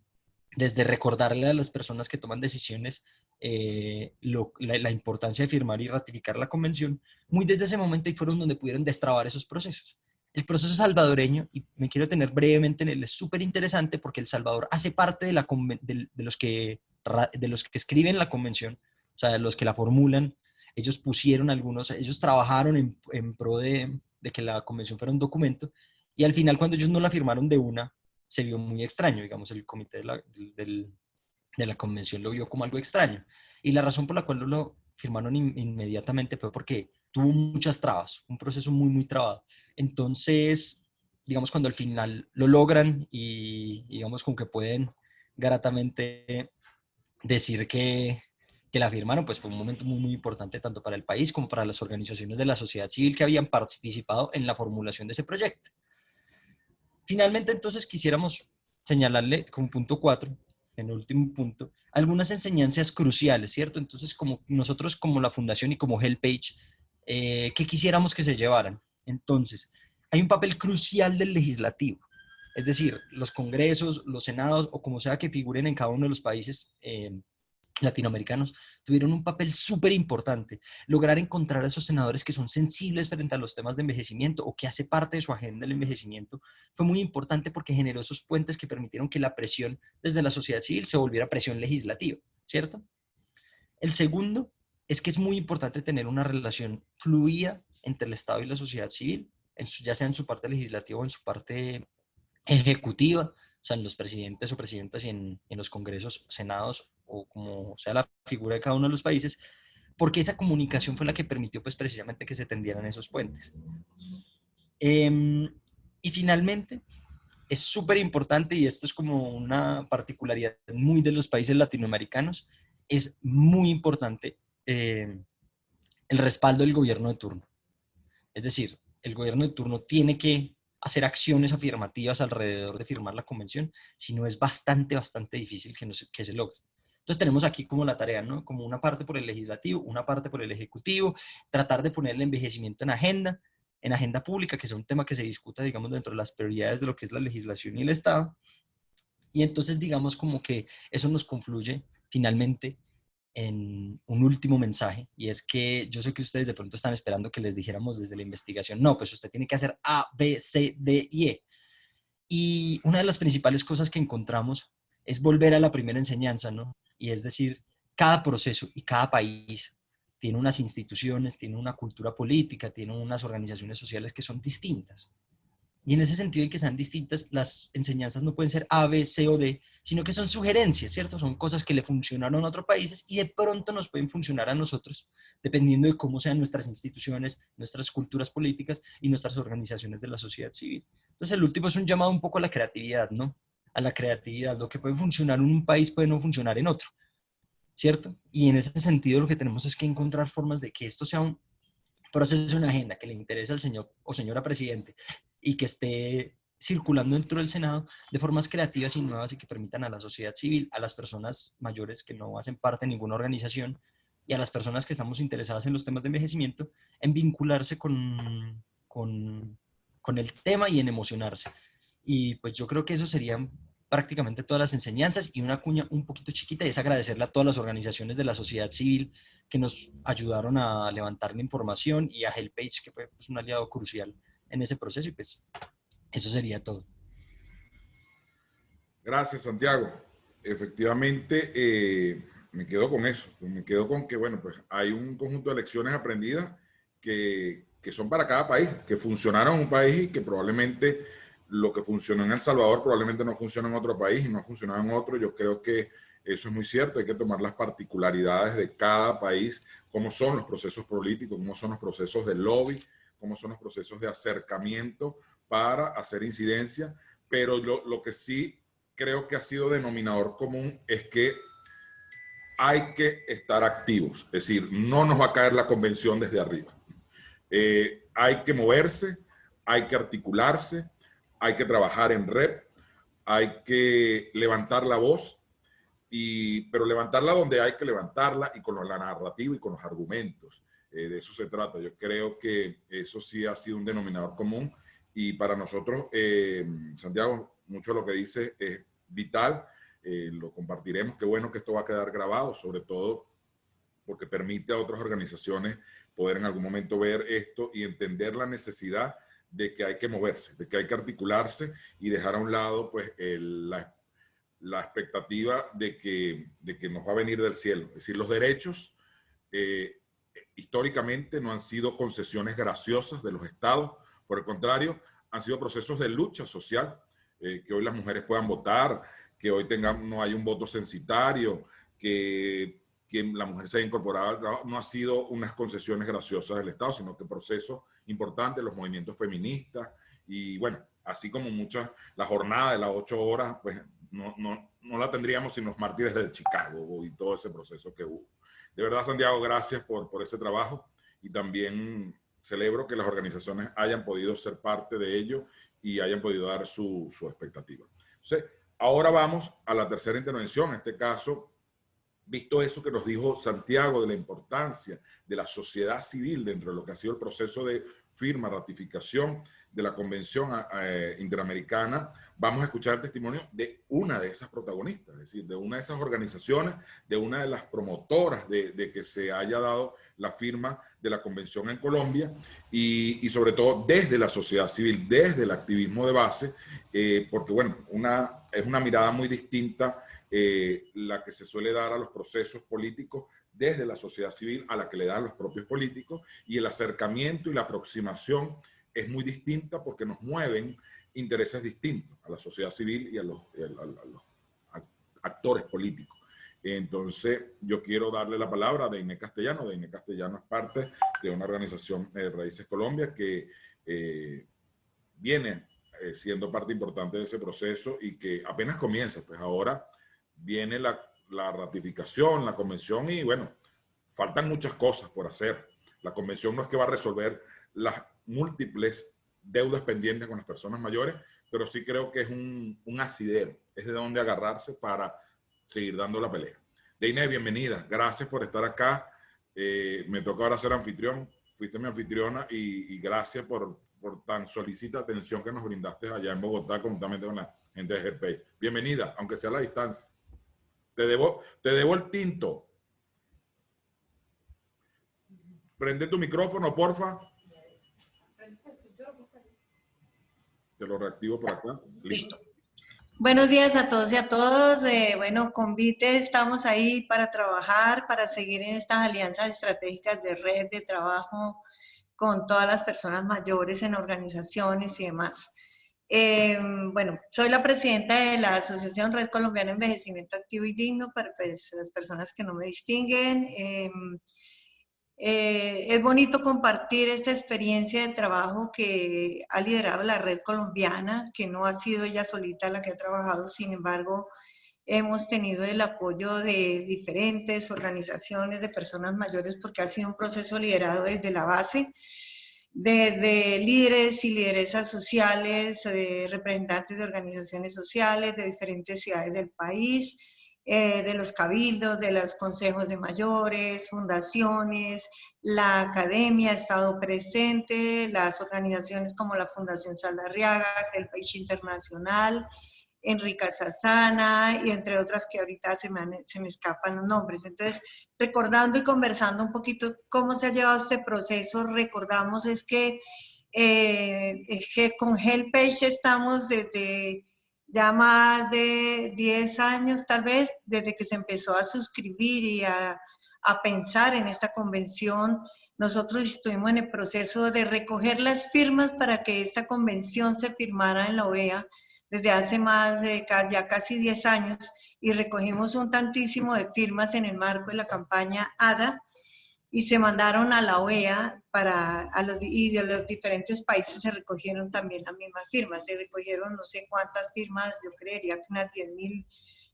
recordarle a las personas que toman decisiones la importancia de firmar y ratificar la convención, muy desde ese momento, y fueron donde pudieron destrabar esos procesos. El proceso salvadoreño, y me quiero tener brevemente en él, es súper interesante porque El Salvador hace parte de los que escriben la convención, o sea, los que la formulan. Ellos pusieron ellos trabajaron en pro de que la convención fuera un documento, y al final cuando ellos no la firmaron de una, se vio muy extraño, digamos, el comité de la convención lo vio como algo extraño. Y la razón por la cual no lo firmaron inmediatamente fue porque tuvo muchas trabas, un proceso muy, muy trabado. Entonces, digamos, cuando al final lo logran y digamos, como que pueden gratamente decir que la firmaron, pues fue un momento muy, muy importante tanto para el país como para las organizaciones de la sociedad civil que habían participado en la formulación de ese proyecto. Finalmente, entonces, quisiéramos señalarle como punto 4, en el último punto, algunas enseñanzas cruciales, ¿cierto? Entonces, como nosotros como la Fundación y como HelpAge, ¿qué quisiéramos que se llevaran? Entonces, hay un papel crucial del legislativo, es decir, los congresos, los senados o como sea que figuren en cada uno de los países latinoamericanos, tuvieron un papel súper importante. Lograr encontrar a esos senadores que son sensibles frente a los temas de envejecimiento o que hace parte de su agenda el envejecimiento fue muy importante porque generó esos puentes que permitieron que la presión desde la sociedad civil se volviera presión legislativa, ¿cierto? El segundo es que es muy importante tener una relación fluida entre el Estado y la sociedad civil, ya sea en su parte legislativa o en su parte ejecutiva, o sea, en los presidentes o presidentas y en los congresos, senados o como sea la figura de cada uno de los países, porque esa comunicación fue la que permitió pues precisamente que se tendieran esos puentes. Y finalmente, es súper importante, y esto es como una particularidad muy de los países latinoamericanos, es muy importante el respaldo del gobierno de turno. Es decir, el gobierno de turno tiene que hacer acciones afirmativas alrededor de firmar la convención, si no es bastante difícil que se logre. Entonces tenemos aquí como la tarea, ¿no? Como una parte por el legislativo, una parte por el ejecutivo, tratar de poner el envejecimiento en agenda pública, que es un tema que se discuta, digamos, dentro de las prioridades de lo que es la legislación y el Estado. Y entonces, digamos, como que eso nos confluye finalmente en un último mensaje, y es que yo sé que ustedes de pronto están esperando que les dijéramos desde la investigación, no, pues usted tiene que hacer A, B, C, D y E. Y una de las principales cosas que encontramos es volver a la primera enseñanza, ¿no? Y es decir, cada proceso y cada país tiene unas instituciones, tiene una cultura política, tiene unas organizaciones sociales que son distintas. Y en ese sentido, en que sean distintas, las enseñanzas no pueden ser A, B, C o D, sino que son sugerencias, ¿cierto? Son cosas que le funcionaron a otros países y de pronto nos pueden funcionar a nosotros, dependiendo de cómo sean nuestras instituciones, nuestras culturas políticas y nuestras organizaciones de la sociedad civil. Entonces, el último es un llamado un poco a la creatividad, ¿no? A la creatividad. Lo que puede funcionar en un país puede no funcionar en otro, ¿cierto? Y en ese sentido, lo que tenemos es que encontrar formas de que esto sea un proceso, una agenda que le interese al señor o señora presidente y que esté circulando dentro del Senado de formas creativas y nuevas y que permitan a la sociedad civil, a las personas mayores que no hacen parte de ninguna organización y a las personas que estamos interesadas en los temas de envejecimiento, en vincularse con el tema y en emocionarse. Y pues yo creo que eso serían prácticamente todas las enseñanzas, y una cuña un poquito chiquita es agradecerle a todas las organizaciones de la sociedad civil que nos ayudaron a levantar la información, y a HelpAge, que fue pues un aliado crucial en ese proceso, y pues eso sería todo. Gracias, Santiago. Efectivamente, me quedo con eso. Me quedo con que, bueno, pues hay un conjunto de lecciones aprendidas que son para cada país, que funcionaron en un país y que probablemente lo que funcionó en El Salvador probablemente no funciona en otro país y no ha funcionado en otro. Yo creo que eso es muy cierto. Hay que tomar las particularidades de cada país, cómo son los procesos políticos, cómo son los procesos de lobby, cómo son los procesos de acercamiento para hacer incidencia. Pero lo que sí creo que ha sido denominador común es que hay que estar activos, es decir, no nos va a caer la convención desde arriba. Hay que moverse, hay que articularse, hay que trabajar en red, hay que levantar la voz, pero levantarla donde hay que levantarla y con la narrativa y con los argumentos. De eso se trata. Yo creo que eso sí ha sido un denominador común y para nosotros, Santiago, mucho de lo que dice es vital. Lo compartiremos. Qué bueno que esto va a quedar grabado, sobre todo porque permite a otras organizaciones poder en algún momento ver esto y entender la necesidad de que hay que moverse, de que hay que articularse y dejar a un lado pues la expectativa de que nos va a venir del cielo. Es decir, los derechos históricamente no han sido concesiones graciosas de los estados, por el contrario, han sido procesos de lucha social, que hoy las mujeres puedan votar, que hoy no hay un voto censitario, que la mujer se haya incorporado al trabajo, no ha sido unas concesiones graciosas del Estado, sino que procesos importantes, los movimientos feministas, y bueno, así como la jornada de las 8 horas, pues no la tendríamos sin los mártires de Chicago y todo ese proceso que hubo. De verdad, Santiago, gracias por ese trabajo y también celebro que las organizaciones hayan podido ser parte de ello y hayan podido dar su expectativa. Entonces, ahora vamos a la tercera intervención. En este caso, visto eso que nos dijo Santiago de la importancia de la sociedad civil dentro de lo que ha sido el proceso de firma, ratificación de la Convención Interamericana, vamos a escuchar el testimonio de una de esas protagonistas, es decir, de una de esas organizaciones, de una de las promotoras de que se haya dado la firma de la Convención en Colombia y sobre todo desde la sociedad civil, desde el activismo de base, porque bueno, es una mirada muy distinta la que se suele dar a los procesos políticos desde la sociedad civil a la que le dan los propios políticos, y el acercamiento y la aproximación es muy distinta porque nos mueven intereses distintos a la sociedad civil y a los actores políticos. Entonces, yo quiero darle la palabra a Deiné Castellano. Deiné Castellano es parte de una organización Raíces Colombia que viene siendo parte importante de ese proceso y que apenas comienza, pues ahora viene la ratificación, la convención y bueno, faltan muchas cosas por hacer. La convención no es que va a resolver las múltiples deudas pendientes con las personas mayores, pero sí creo que es un asidero, es de donde agarrarse para seguir dando la pelea. Deiné, bienvenida, gracias por estar acá. Me toca ahora ser anfitrión, fuiste mi anfitriona y gracias por tan solicita atención que nos brindaste allá en Bogotá, conjuntamente con la gente de Helpage. Bienvenida, aunque sea a la distancia. Te debo el tinto. Prende tu micrófono, porfa. Te lo reactivo por acá. Listo. Buenos días a todos y a todos. Bueno, con VITE estamos ahí para trabajar, para seguir en estas alianzas estratégicas de red de trabajo con todas las personas mayores en organizaciones y demás. Bueno, soy la presidenta de la Asociación Red Colombiana de Envejecimiento Activo y Digno, para pues, las personas que no me distinguen. Es bonito compartir esta experiencia de trabajo que ha liderado la Red Colombiana, que no ha sido ella solita la que ha trabajado, sin embargo, hemos tenido el apoyo de diferentes organizaciones de personas mayores porque ha sido un proceso liderado desde la base, desde líderes y lideresas sociales, representantes de organizaciones sociales de diferentes ciudades del país, de los cabildos, de los consejos de mayores, fundaciones, la academia ha estado presente, las organizaciones como la Fundación Saldarriaga, Helpage Internacional, Enrica Sassana y entre otras que ahorita se me escapan los nombres. Entonces, recordando y conversando un poquito cómo se ha llevado este proceso, recordamos es que con Helpage estamos desde ya más de 10 años tal vez, desde que se empezó a suscribir y a pensar en esta convención. Nosotros estuvimos en el proceso de recoger las firmas para que esta convención se firmara en la OEA desde hace más de ya casi 10 años y recogimos un tantísimo de firmas en el marco de la campaña ADA y se mandaron a la OEA y de los diferentes países se recogieron también las mismas firmas. Se recogieron no sé cuántas firmas, yo creería que unas 10.000,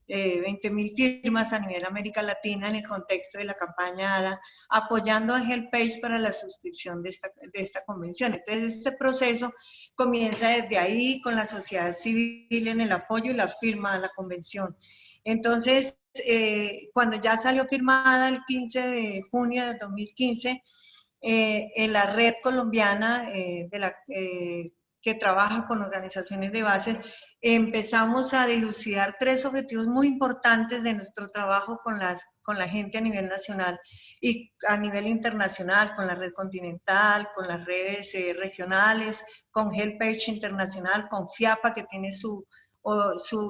20.000 firmas a nivel América Latina en el contexto de la campaña ADA, apoyando a Helpage para la suscripción de esta convención. Entonces, este proceso comienza desde ahí con la sociedad civil en el apoyo y la firma a la convención. Entonces, cuando ya salió firmada el 15 de junio de 2015, en la red colombiana que trabaja con organizaciones de base, empezamos a dilucidar 3 objetivos muy importantes de nuestro trabajo con la gente a nivel nacional y a nivel internacional, con la red continental, con las redes regionales, con Helpage Internacional, con FIAPA, que tiene su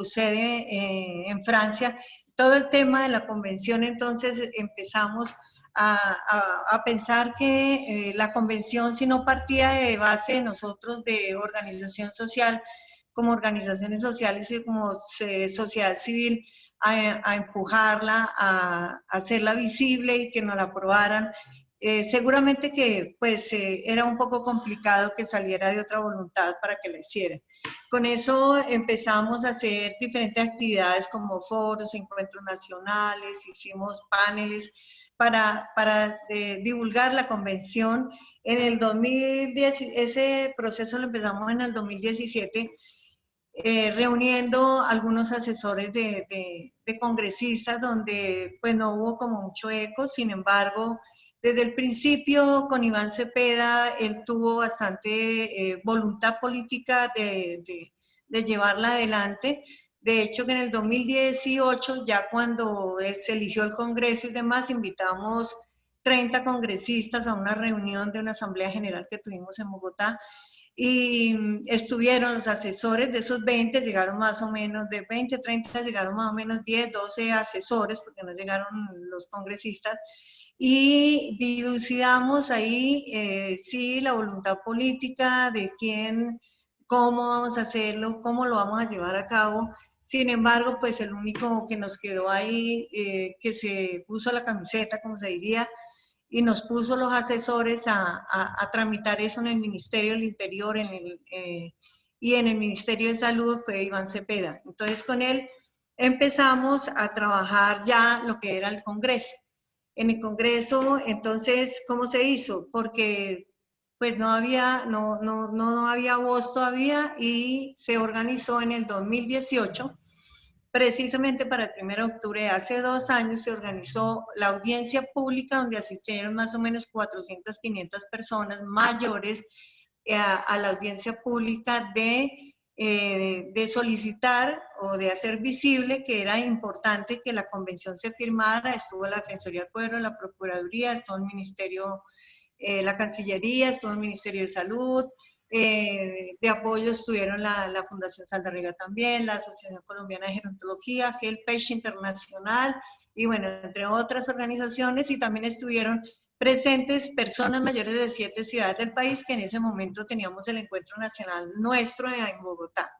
sede en Francia. Todo el tema de la convención, entonces empezamos a pensar que la convención, si no partía de base de nosotros, de organización social, como organizaciones sociales y como sociedad civil, a empujarla, a hacerla visible y que nos la aprobaran, seguramente que pues era un poco complicado que saliera de otra voluntad para que la hiciera. Con eso empezamos a hacer diferentes actividades como foros, encuentros nacionales, hicimos paneles para divulgar la convención. En el 2010, ese proceso lo empezamos en el 2017, reuniendo algunos asesores de congresistas, donde pues no hubo como mucho eco. Sin embargo, desde el principio con Iván Cepeda, él tuvo bastante voluntad política de llevarla adelante. De hecho, que en el 2018, ya cuando se eligió el Congreso y demás, invitamos 30 congresistas a una reunión de una asamblea general que tuvimos en Bogotá, y estuvieron los asesores. De esos 20 llegaron más o menos, de 20, 30 llegaron más o menos 10, 12 asesores, porque no llegaron los congresistas, y dilucidamos ahí, sí, la voluntad política de quién, cómo vamos a hacerlo, cómo lo vamos a llevar a cabo. Sin embargo, pues el único que nos quedó ahí, que se puso la camiseta, como se diría, y nos puso los asesores a tramitar eso en el Ministerio del Interior y en el Ministerio de Salud, fue Iván Cepeda. Entonces con él empezamos a trabajar ya lo que era el Congreso. En el Congreso, entonces, ¿cómo se hizo? Porque pues no había voz todavía, y se organizó en el 2018, precisamente para el 1 de octubre de hace 2 años, se organizó la audiencia pública, donde asistieron más o menos 400, 500 personas mayores a la audiencia pública de solicitar o de hacer visible que era importante que la convención se firmara. Estuvo la Defensoría del Pueblo, la Procuraduría, estuvo el Ministerio, la Cancillería, estuvo el Ministerio de Salud. De apoyo estuvieron la Fundación Saldarriaga también, la Asociación Colombiana de Gerontología, HealthPage Internacional, y bueno, entre otras organizaciones. Y también estuvieron presentes personas mayores de 7 ciudades del país, que en ese momento teníamos el encuentro nacional nuestro en Bogotá.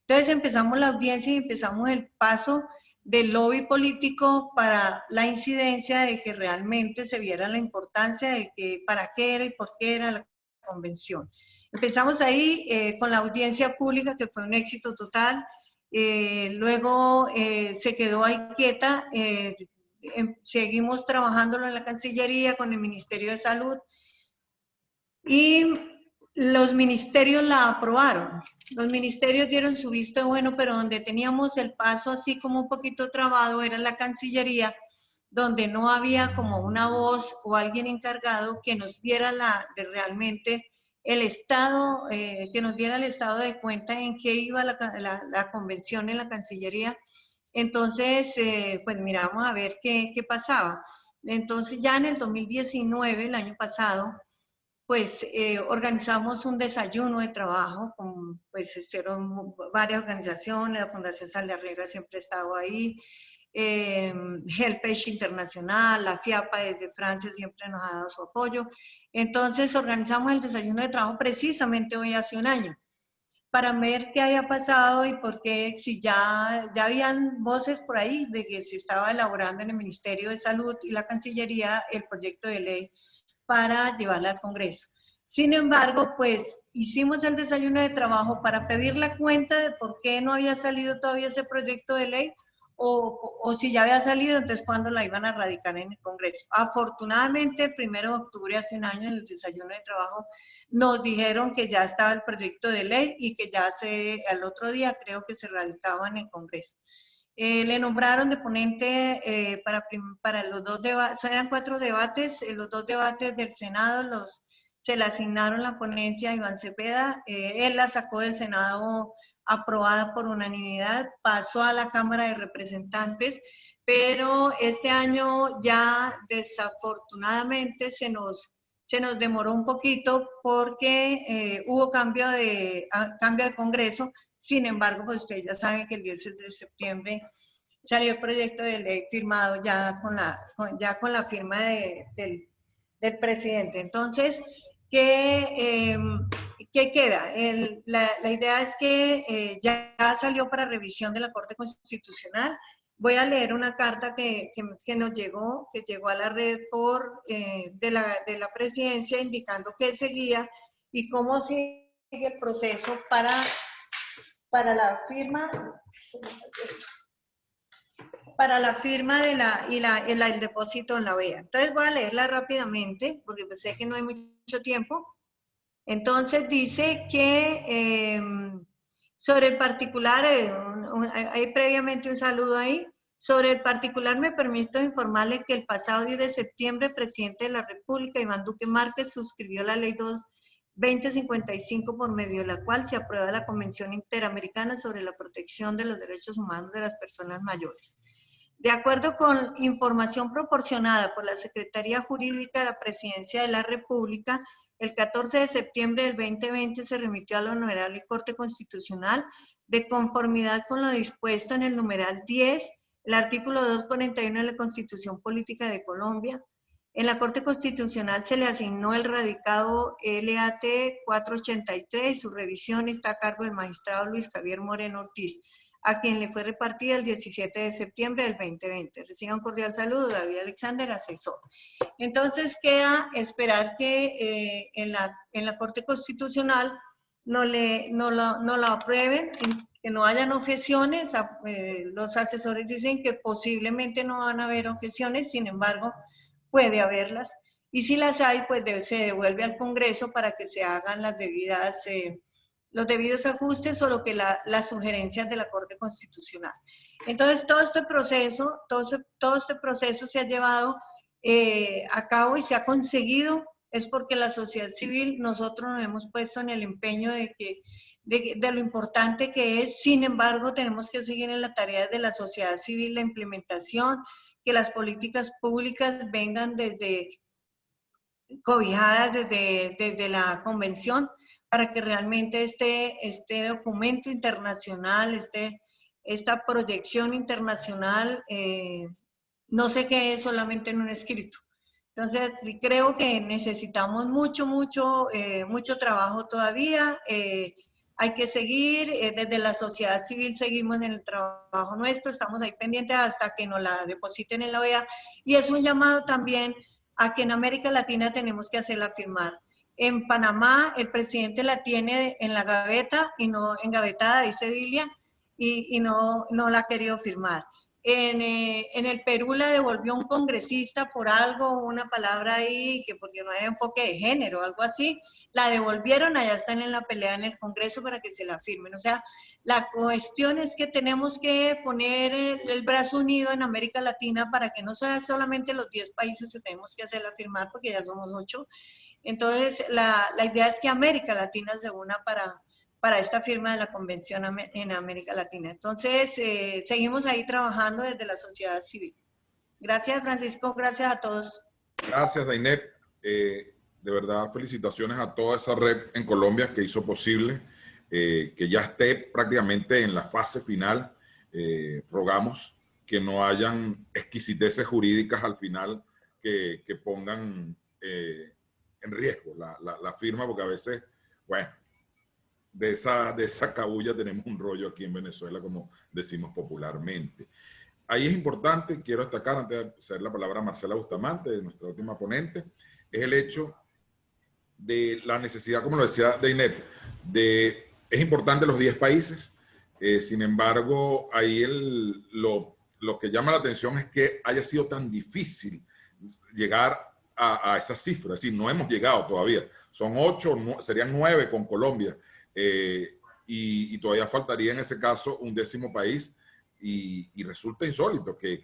Entonces empezamos la audiencia y empezamos el paso del lobby político para la incidencia de que realmente se viera la importancia de que para qué era y por qué era la convención. Empezamos ahí con la audiencia pública, que fue un éxito total. Luego se quedó ahí quieta. Seguimos trabajándolo en la Cancillería, con el Ministerio de Salud, y los ministerios la aprobaron. Los ministerios dieron su visto bueno, pero donde teníamos el paso así como un poquito trabado era la Cancillería, donde no había como una voz o alguien encargado que nos diera realmente el estado, que nos diera el estado de cuenta en qué iba la convención en la Cancillería. Entonces, pues miramos a ver qué pasaba. Entonces ya en el 2019, el año pasado, pues organizamos un desayuno de trabajo, pues estuvieron varias organizaciones, la Fundación Saldarriaga siempre ha estado ahí, HealthPage Internacional, la FIAPA desde Francia siempre nos ha dado su apoyo. Entonces organizamos el desayuno de trabajo precisamente hoy hace un año, para ver qué había pasado y por qué, si ya habían voces por ahí de que se estaba elaborando en el Ministerio de Salud y la Cancillería el proyecto de ley para llevarla al Congreso. Sin embargo, pues hicimos el desayuno de trabajo para pedir la cuenta de por qué no había salido todavía ese proyecto de ley, o si ya había salido, entonces cuándo la iban a radicar en el Congreso. Afortunadamente, el 1 de octubre, hace un año, en el desayuno de trabajo, nos dijeron que ya estaba el proyecto de ley y que ya al otro día creo que se radicaba en el Congreso. Le nombraron de ponente para los 2 debates, eran 4 debates, los 2 debates del Senado se le asignaron la ponencia a Iván Cepeda. Él la sacó del Senado aprobada por unanimidad, pasó a la Cámara de Representantes, pero este año ya desafortunadamente se nos demoró un poquito porque hubo cambio de Congreso. Sin embargo, pues ustedes ya saben que el 10 de septiembre salió el proyecto de ley firmado ya con la firma del presidente. Entonces, ¿qué queda? La idea es que ya salió para revisión de la Corte Constitucional. Voy a leer una carta que nos llegó, que llegó a la red de la presidencia, indicando qué seguía y cómo sigue el proceso para la firma. para la firma de el depósito en la OEA. Entonces voy a leerla rápidamente, porque pues sé que no hay mucho tiempo. Entonces dice que sobre el particular, hay previamente un saludo ahí. Sobre el particular me permito informarle que el pasado 10 de septiembre el presidente de la República, Iván Duque Márquez, suscribió la ley 2055 por medio de la cual se aprueba la Convención Interamericana sobre la protección de los derechos humanos de las personas mayores. De acuerdo con información proporcionada por la Secretaría Jurídica de la Presidencia de la República, el 14 de septiembre del 2020 se remitió a la Honorable Corte Constitucional de conformidad con lo dispuesto en el numeral 10, el artículo 241 de la Constitución Política de Colombia. En la Corte Constitucional se le asignó el radicado LAT 483 y su revisión está a cargo del magistrado Luis Javier Moreno Ortiz, a quien le fue repartida el 17 de septiembre del 2020. Reciba un cordial saludo, David Alexander, asesor. Entonces queda esperar que en la Corte Constitucional no lo aprueben, que no hayan objeciones. Los asesores dicen que posiblemente no van a haber objeciones, sin embargo, puede haberlas. Y si las hay, pues se devuelve al Congreso para que se hagan las debidas... los debidos ajustes o lo que las sugerencias de la Corte Constitucional. Entonces, todo este proceso se ha llevado a cabo y se ha conseguido, es porque la sociedad civil, nosotros nos hemos puesto en el empeño de lo importante que es. Sin embargo, tenemos que seguir en la tarea de la sociedad civil, la implementación, que las políticas públicas vengan cobijadas desde la Convención, para que realmente este documento internacional, esta proyección internacional no se quede solamente en un escrito. Entonces, creo que necesitamos mucho trabajo todavía. Hay que seguir, desde la sociedad civil seguimos en el trabajo nuestro, estamos ahí pendientes hasta que nos la depositen en la OEA, y es un llamado también a que en América Latina tenemos que hacerla firmar. En Panamá el presidente la tiene en la gaveta y no engavetada, dice Dilia, y no la ha querido firmar. En el Perú la devolvió un congresista por algo, una palabra ahí, que porque no hay enfoque de género, algo así, la devolvieron, allá están en la pelea en el Congreso para que se la firmen. O sea, la cuestión es que tenemos que poner el brazo unido en América Latina para que no sea solamente los 10 países que tenemos que hacerla firmar, porque ya somos 8. Entonces, la idea es que América Latina se una para esta firma de la Convención en América Latina. Entonces, seguimos ahí trabajando desde la sociedad civil. Gracias, Francisco. Gracias a todos. Gracias, Dainep. De verdad, felicitaciones a toda esa red en Colombia que hizo posible que ya esté prácticamente en la fase final. Rogamos que no hayan exquisiteces jurídicas al final que pongan en riesgo la firma, porque a veces, bueno, de esa cabulla tenemos un rollo aquí en Venezuela, como decimos popularmente. Ahí es importante, quiero destacar, antes de hacer la palabra a Marcela Bustamante, nuestra última ponente, es el hecho de la necesidad, como lo decía Dainep, es importante los 10 países, sin embargo, ahí lo que llama la atención es que haya sido tan difícil llegar a esa cifra, es decir, no hemos llegado todavía, son 8, serían 9 con Colombia, y todavía faltaría en ese caso un 10º país, y resulta insólito que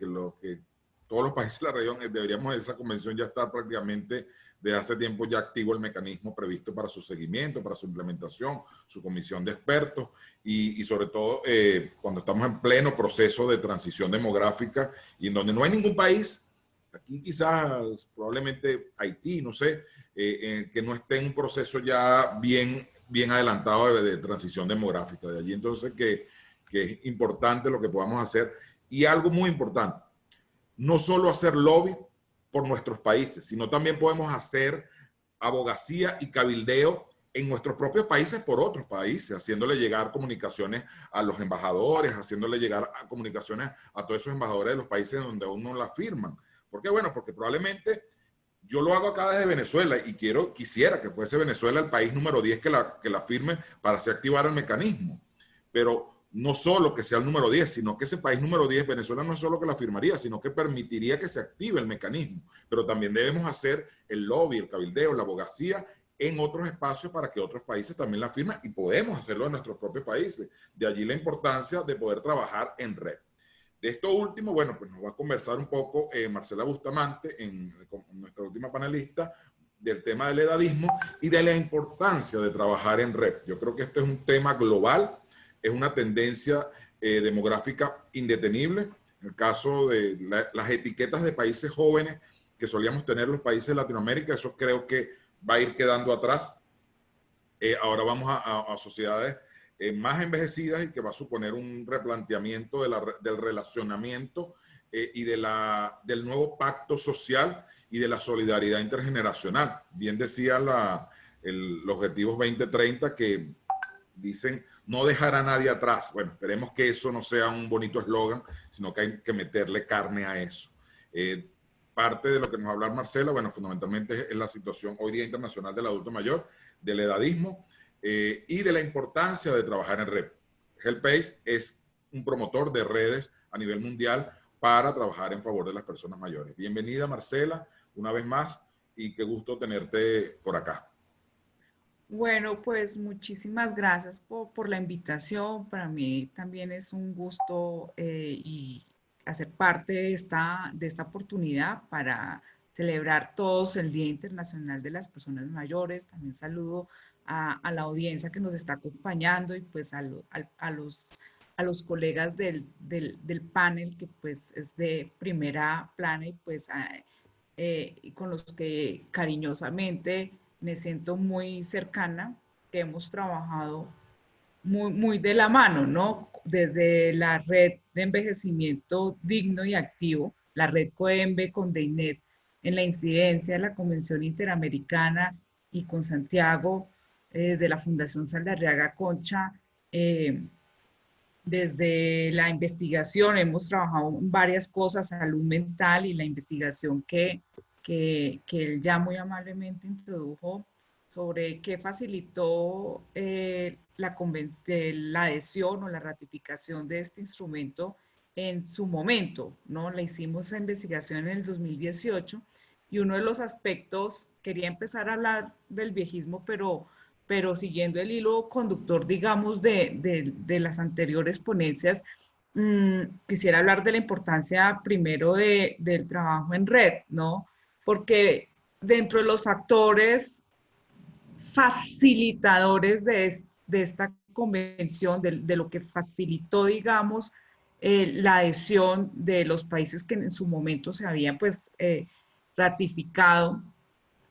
todos los países de la región deberíamos, esa convención ya estar prácticamente desde hace tiempo ya activo el mecanismo previsto para su seguimiento, para su implementación, su comisión de expertos, y sobre todo cuando estamos en pleno proceso de transición demográfica y en donde no hay ningún país, aquí quizás probablemente Haití, no sé, que no esté en un proceso ya bien adelantado de transición demográfica. De allí entonces que es importante lo que podamos hacer. Y algo muy importante, no solo hacer lobby por nuestros países, sino también podemos hacer abogacía y cabildeo en nuestros propios países por otros países, haciéndole llegar comunicaciones a los embajadores, haciéndole llegar a comunicaciones a todos esos embajadores de los países donde aún no la firman. ¿Por qué? Bueno, porque probablemente yo lo hago acá desde Venezuela y quisiera que fuese Venezuela el país número 10 que la firme para así activar el mecanismo. Pero no solo que sea el número 10, sino que ese país número 10, Venezuela, no es solo que la firmaría, sino que permitiría que se active el mecanismo. Pero también debemos hacer el lobby, el cabildeo, la abogacía en otros espacios para que otros países también la firmen, y podemos hacerlo en nuestros propios países. De allí la importancia de poder trabajar en red. De esto último, bueno, pues nos va a conversar un poco Marcela Bustamante, nuestra última panelista, del tema del edadismo y de la importancia de trabajar en red. Yo creo que este es un tema global, es una tendencia demográfica indetenible. En el caso de las etiquetas de países jóvenes que solíamos tener los países de Latinoamérica, eso creo que va a ir quedando atrás. Ahora vamos a sociedades más envejecidas y que va a suponer un replanteamiento del relacionamiento y del nuevo pacto social y de la solidaridad intergeneracional. Bien decía los objetivos 2030 que dicen no dejar a nadie atrás. Bueno, esperemos que eso no sea un bonito eslogan, sino que hay que meterle carne a eso. Parte de lo que nos va a hablar Marcela, bueno, fundamentalmente es la situación hoy día internacional del adulto mayor, del edadismo y de la importancia de trabajar en red. HelpAce es un promotor de redes a nivel mundial para trabajar en favor de las personas mayores. Bienvenida Marcela, una vez más, y qué gusto tenerte por acá. Bueno, pues muchísimas gracias por la invitación. Para mí también es un gusto y hacer parte de esta oportunidad para celebrar todos el Día Internacional de las Personas Mayores. También saludo a la audiencia que nos está acompañando y pues a los colegas del panel que pues es de primera plana y pues con los que cariñosamente me siento muy cercana, que hemos trabajado muy de la mano, ¿no? Desde la red de envejecimiento digno y activo, la red COENVE con DEINET, en la incidencia de la Convención Interamericana y con Santiago, desde la Fundación Saldarriaga Concha, desde la investigación, hemos trabajado en varias cosas, salud mental y la investigación que él ya muy amablemente introdujo sobre qué facilitó la adhesión o la ratificación de este instrumento en su momento, ¿no? La hicimos esa investigación en el 2018 y uno de los aspectos, quería empezar a hablar del viejismo, pero siguiendo el hilo conductor, digamos, de las anteriores ponencias, quisiera hablar de la importancia primero del trabajo en red, ¿no? Porque dentro de los factores facilitadores de esta convención, de lo que facilitó, digamos, la adhesión de los países que en su momento se habían, pues, ratificado,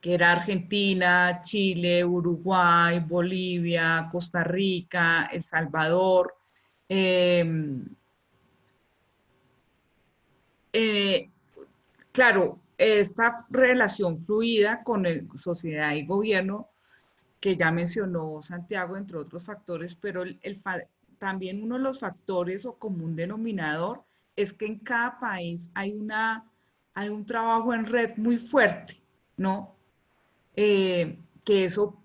que era Argentina, Chile, Uruguay, Bolivia, Costa Rica, El Salvador. Claro, esta relación fluida con sociedad y gobierno que ya mencionó Santiago, entre otros factores, pero también uno de los factores o común denominador es que en cada país hay un trabajo en red muy fuerte, ¿no? Que eso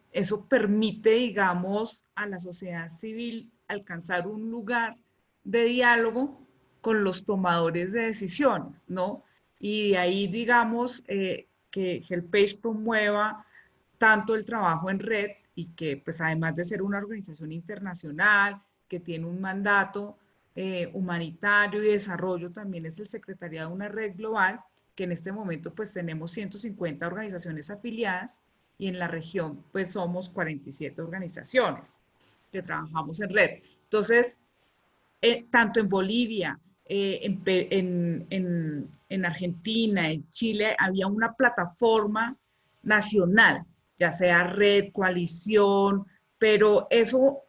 permite, digamos, a la sociedad civil alcanzar un lugar de diálogo con los tomadores de decisiones, ¿no? Y de ahí, digamos, que HelpAce promueva tanto el trabajo en red y que, pues, además de ser una organización internacional que tiene un mandato humanitario y desarrollo, también es el secretariado de una red global que en este momento pues tenemos 150 organizaciones afiliadas y en la región pues somos 47 organizaciones que trabajamos en red. Entonces, tanto en Bolivia, en Argentina, en Chile, había una plataforma nacional, ya sea red, coalición, pero eso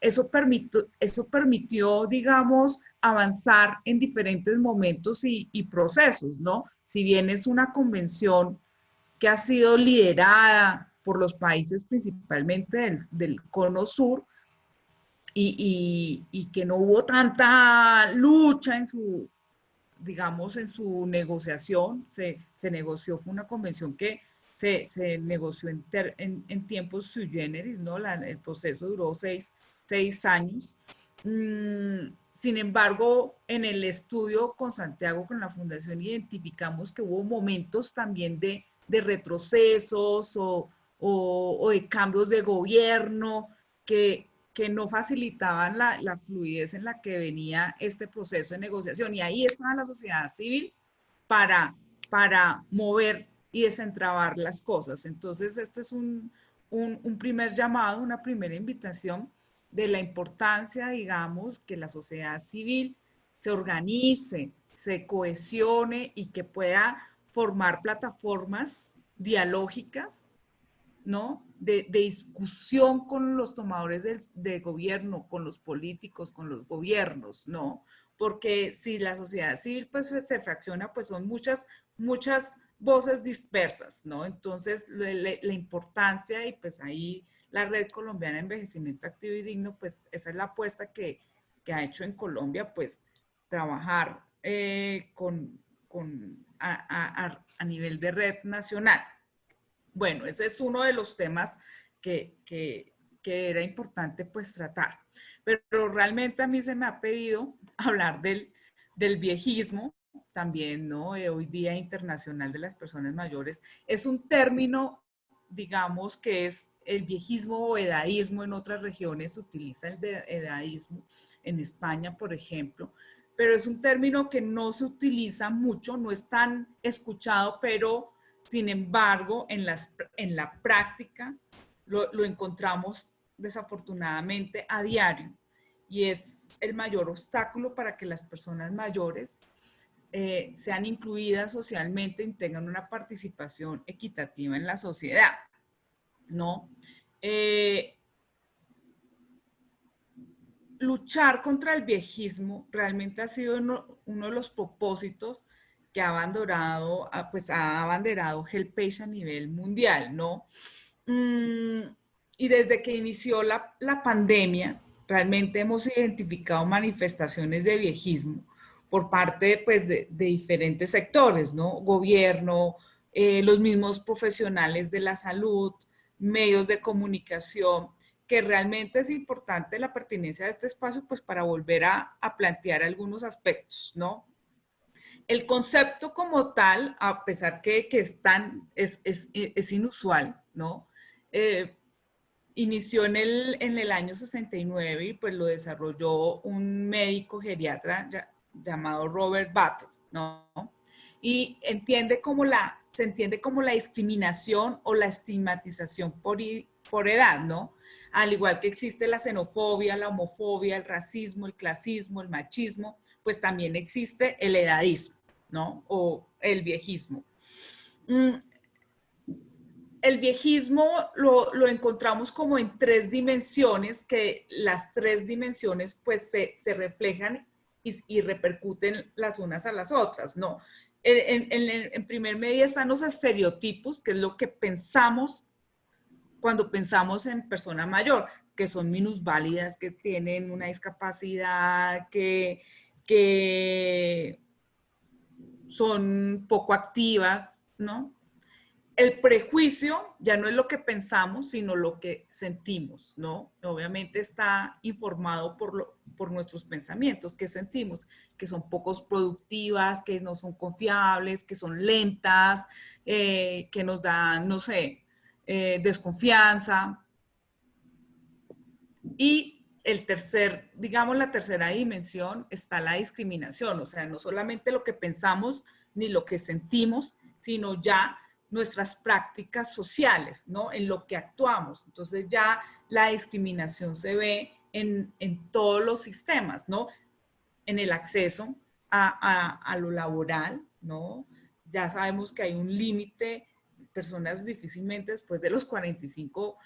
permitió, digamos, avanzar en diferentes momentos y procesos, ¿no? Si bien es una convención que ha sido liderada por los países principalmente del Cono Sur y que no hubo tanta lucha en su, digamos, en su negociación, se negoció, fue una convención que se negoció en tiempos sui generis, ¿no? El proceso duró seis años. Sin embargo, en el estudio con Santiago, con la Fundación, identificamos que hubo momentos también de retrocesos o de cambios de gobierno que no facilitaban la fluidez en la que venía este proceso de negociación. Y ahí estaba la sociedad civil para mover y desentrabar las cosas. Entonces, este es un primer llamado, una primera invitación de la importancia, digamos, que la sociedad civil se organice, se cohesione y que pueda formar plataformas dialógicas, ¿no? De discusión con los tomadores de gobierno, con los políticos, con los gobiernos, ¿no? Porque si la sociedad civil pues se fracciona, pues son muchas voces dispersas, ¿no? Entonces, la importancia y pues ahí la Red Colombiana de Envejecimiento Activo y Digno, pues esa es la apuesta que ha hecho en Colombia, pues trabajar a nivel de red nacional. Bueno, ese es uno de los temas que era importante pues tratar. Pero realmente a mí se me ha pedido hablar del viejismo, también, ¿no? Hoy Día Internacional de las Personas Mayores. Es un término, digamos, que es el viejismo o edadismo. En otras regiones se utiliza el de edadismo, en España, por ejemplo, pero es un término que no se utiliza mucho, no es tan escuchado, pero sin embargo, en la práctica lo encontramos desafortunadamente a diario y es el mayor obstáculo para que las personas mayores sean incluidas socialmente y tengan una participación equitativa en la sociedad, ¿no? Luchar contra el viejismo realmente ha sido uno de los propósitos que ha abanderado HelpAge a nivel mundial, ¿no? Y desde que inició la pandemia, realmente hemos identificado manifestaciones de viejismo por parte pues, de diferentes sectores, ¿no? Gobierno, los mismos profesionales de la salud, medios de comunicación, que realmente es importante la pertinencia de este espacio pues para volver a plantear algunos aspectos, ¿no? El concepto como tal, a pesar que es inusual, ¿no? Inició en el año 69 y pues lo desarrolló un médico geriatra llamado Robert Butler, ¿no? Y se entiende como la discriminación o la estigmatización por edad, ¿no? Al igual que existe la xenofobia, la homofobia, el racismo, el clasismo, el machismo, pues también existe el edadismo, ¿no? O el viejismo. El viejismo lo encontramos como en 3 dimensiones, que las 3 dimensiones pues se reflejan y repercuten las unas a las otras, ¿no? En primer medida están los estereotipos, que es lo que pensamos cuando pensamos en persona mayor, que son minusválidas, que tienen una discapacidad, que son poco activas, ¿no? El prejuicio ya no es lo que pensamos, sino lo que sentimos, ¿no? Obviamente está informado por nuestros pensamientos, que sentimos, que son poco productivas, que no son confiables, que son lentas, que nos dan, no sé, desconfianza. Y la tercera dimensión está la discriminación, o sea, no solamente lo que pensamos ni lo que sentimos, sino ya nuestras prácticas sociales, ¿no? En lo que actuamos. Entonces ya la discriminación se ve en todos los sistemas, ¿no? En el acceso a lo laboral, ¿no? Ya sabemos que hay un límite, personas difícilmente después de los 45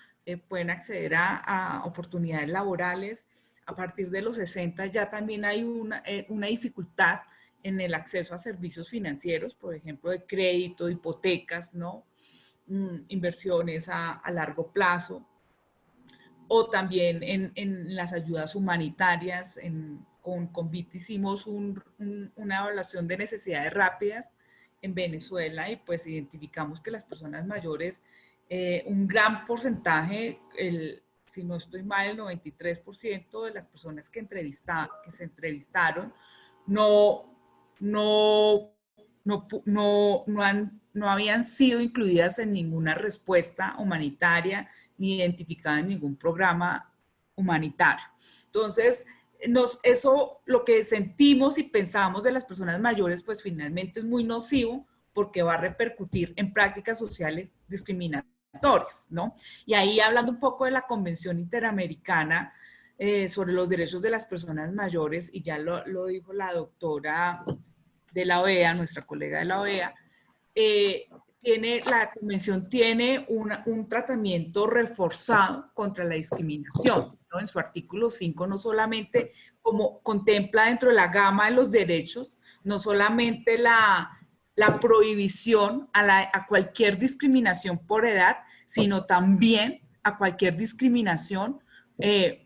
pueden acceder a oportunidades laborales. A partir de los 60 ya también hay una dificultad en el acceso a servicios financieros, por ejemplo, de crédito, de hipotecas, ¿no? Inversiones a largo plazo, o también en las ayudas humanitarias. Con VIT hicimos una evaluación de necesidades rápidas en Venezuela y pues identificamos que las personas mayores, un gran porcentaje, si no estoy mal, el 93% de las personas que se entrevistaron no habían sido incluidas en ninguna respuesta humanitaria ni identificadas en ningún programa humanitario. Entonces, eso, lo que sentimos y pensamos de las personas mayores, pues finalmente es muy nocivo porque va a repercutir en prácticas sociales discriminatorias, ¿no? Y ahí, hablando un poco de la Convención Interamericana sobre los derechos de las personas mayores, y ya lo dijo la doctora de la OEA, nuestra colega de la OEA, la Convención tiene un tratamiento reforzado contra la discriminación, ¿no? En su artículo 5 no solamente como contempla dentro de la gama de los derechos, no solamente la prohibición a cualquier discriminación por edad, sino también a cualquier discriminación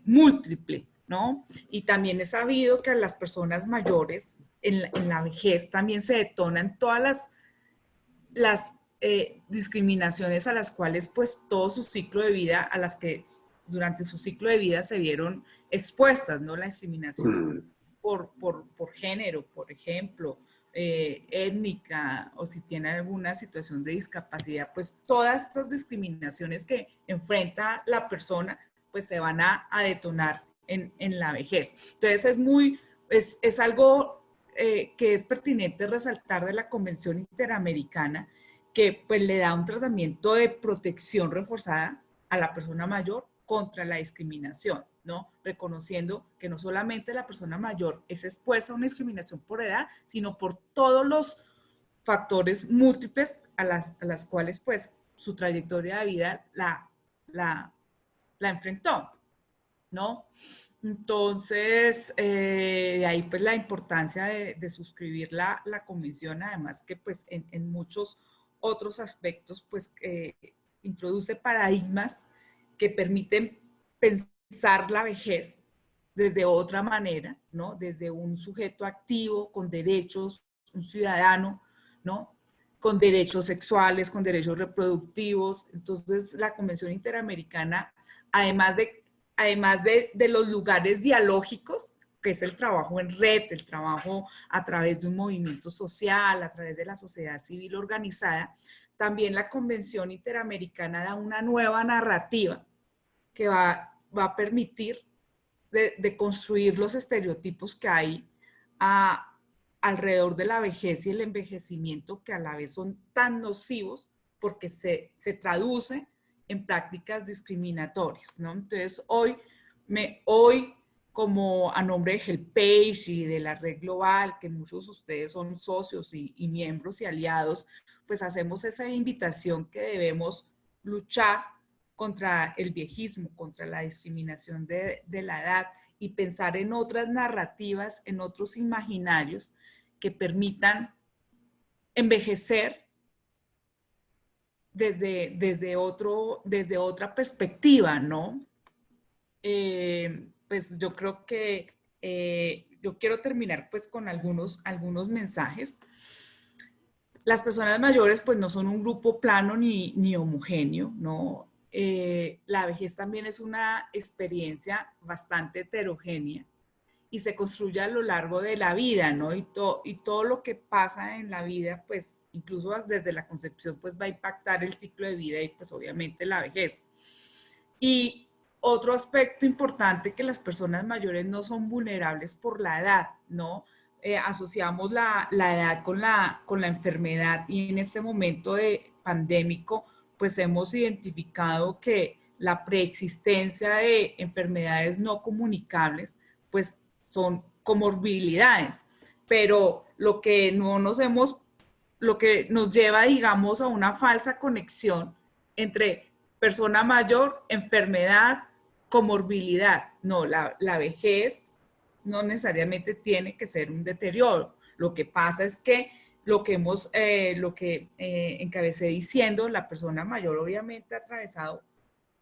múltiple, ¿no? Y también es sabido que a las personas mayores en la vejez también se detonan todas las discriminaciones a las cuales pues todo su ciclo de vida, a las que durante su ciclo de vida se vieron expuestas, ¿no? La discriminación por género, por ejemplo, étnica, o si tiene alguna situación de discapacidad, pues todas estas discriminaciones que enfrenta la persona pues se van a detonar en la vejez. Entonces es algo que es pertinente resaltar de la Convención Interamericana, que pues le da un tratamiento de protección reforzada a la persona mayor contra la discriminación, ¿no? Reconociendo que no solamente la persona mayor es expuesta a una discriminación por edad, sino por todos los factores múltiples a las cuales pues su trayectoria de vida la enfrentó, ¿no? Entonces, de ahí pues la importancia de suscribir la convención, además que pues en muchos otros aspectos pues introduce paradigmas que permiten pensar la vejez desde otra manera, ¿no? Desde un sujeto activo, con derechos, un ciudadano, ¿no? Con derechos sexuales, con derechos reproductivos. Entonces, la Convención Interamericana, además de los lugares dialógicos, que es el trabajo en red, el trabajo a través de un movimiento social, a través de la sociedad civil organizada, también la Convención Interamericana da una nueva narrativa que va a permitir de construir los estereotipos que hay alrededor de la vejez y el envejecimiento, que a la vez son tan nocivos porque se traduce en prácticas discriminatorias, ¿no? Entonces, hoy como a nombre de HelpAge y de la Red Global, que muchos de ustedes son socios y miembros y aliados, pues hacemos esa invitación que debemos luchar contra el viejismo, contra la discriminación de la edad, y pensar en otras narrativas, en otros imaginarios que permitan envejecer desde otra perspectiva, ¿no? Pues yo creo que yo quiero terminar pues con algunos mensajes. Las personas mayores pues no son un grupo plano ni homogéneo, ¿no? La vejez también es una experiencia bastante heterogénea y se construye a lo largo de la vida, ¿no? Y todo lo que pasa en la vida, pues incluso desde la concepción, pues va a impactar el ciclo de vida y pues obviamente la vejez. Y otro aspecto importante, que las personas mayores no son vulnerables por la edad, ¿no? Asociamos la edad con la enfermedad, y en este momento pandémico, pues hemos identificado que la preexistencia de enfermedades no comunicables, pues son comorbilidades, pero lo que nos lleva, digamos, a una falsa conexión entre persona mayor, enfermedad, comorbilidad. No, la vejez no necesariamente tiene que ser un deterioro. Lo que pasa es que lo que encabecé diciendo, la persona mayor obviamente ha atravesado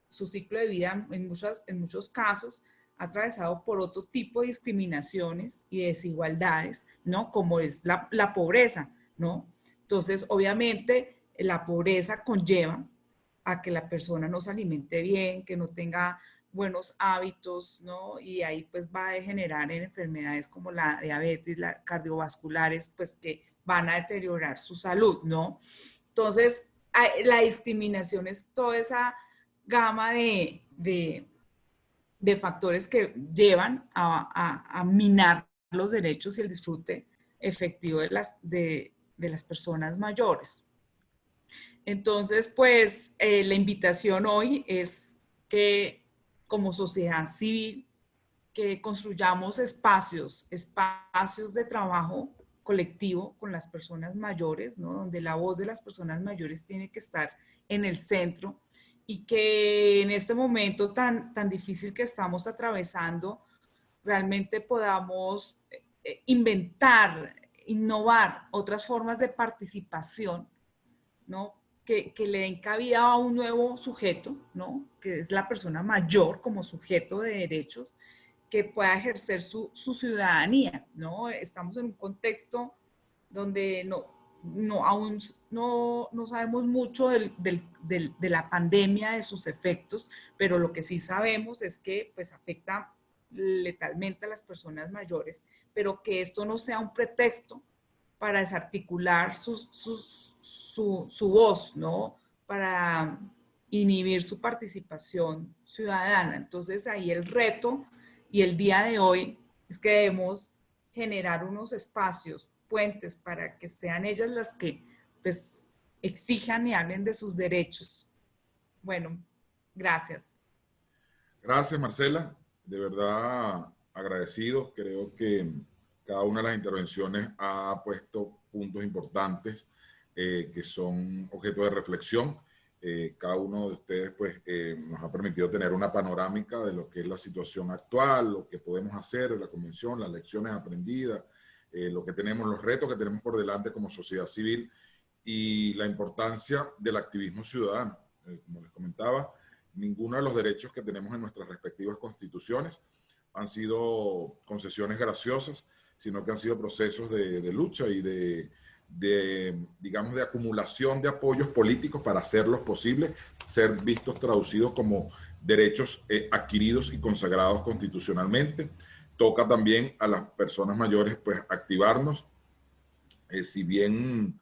su ciclo de vida en muchos casos, ha atravesado por otro tipo de discriminaciones y desigualdades, ¿no? Como es la pobreza, ¿no? Entonces, obviamente, la pobreza conlleva a que la persona no se alimente bien, que no tenga buenos hábitos, ¿no? Y ahí pues va a degenerar en enfermedades como la diabetes, las cardiovasculares, pues que van a deteriorar su salud, ¿no? Entonces, la discriminación es toda esa gama de factores que llevan a minar los derechos y el disfrute efectivo de las personas mayores. Entonces, pues, la invitación hoy es que como sociedad civil, que construyamos espacios de trabajo colectivo con las personas mayores, ¿no? Donde la voz de las personas mayores tiene que estar en el centro y que en este momento tan difícil que estamos atravesando, realmente podamos inventar, innovar otras formas de participación, ¿no? Que le den cabida a un nuevo sujeto, ¿no? Que es la persona mayor como sujeto de derechos, que pueda ejercer su ciudadanía, ¿no? Estamos en un contexto donde aún no sabemos mucho de la pandemia, de sus efectos, pero lo que sí sabemos es que pues afecta letalmente a las personas mayores, pero que esto no sea un pretexto para desarticular su voz, ¿no? Para inhibir su participación ciudadana. Entonces ahí el reto y el día de hoy es que debemos generar unos espacios, puentes, para que sean ellas las que pues exijan y hablen de sus derechos. Bueno, gracias. Gracias, Marcela. De verdad agradecido. Creo que cada una de las intervenciones ha puesto puntos importantes que son objeto de reflexión. Cada uno de ustedes pues, nos ha permitido tener una panorámica de lo que es la situación actual, lo que podemos hacer en la convención, las lecciones aprendidas, lo que tenemos, los retos que tenemos por delante como sociedad civil y la importancia del activismo ciudadano. Como les comentaba, ninguno de los derechos que tenemos en nuestras respectivas constituciones han sido concesiones graciosas, sino que han sido procesos de lucha y digamos, de acumulación de apoyos políticos para hacerlos posibles, ser vistos, traducidos como derechos adquiridos y consagrados constitucionalmente. Toca también a las personas mayores, pues, activarnos, si bien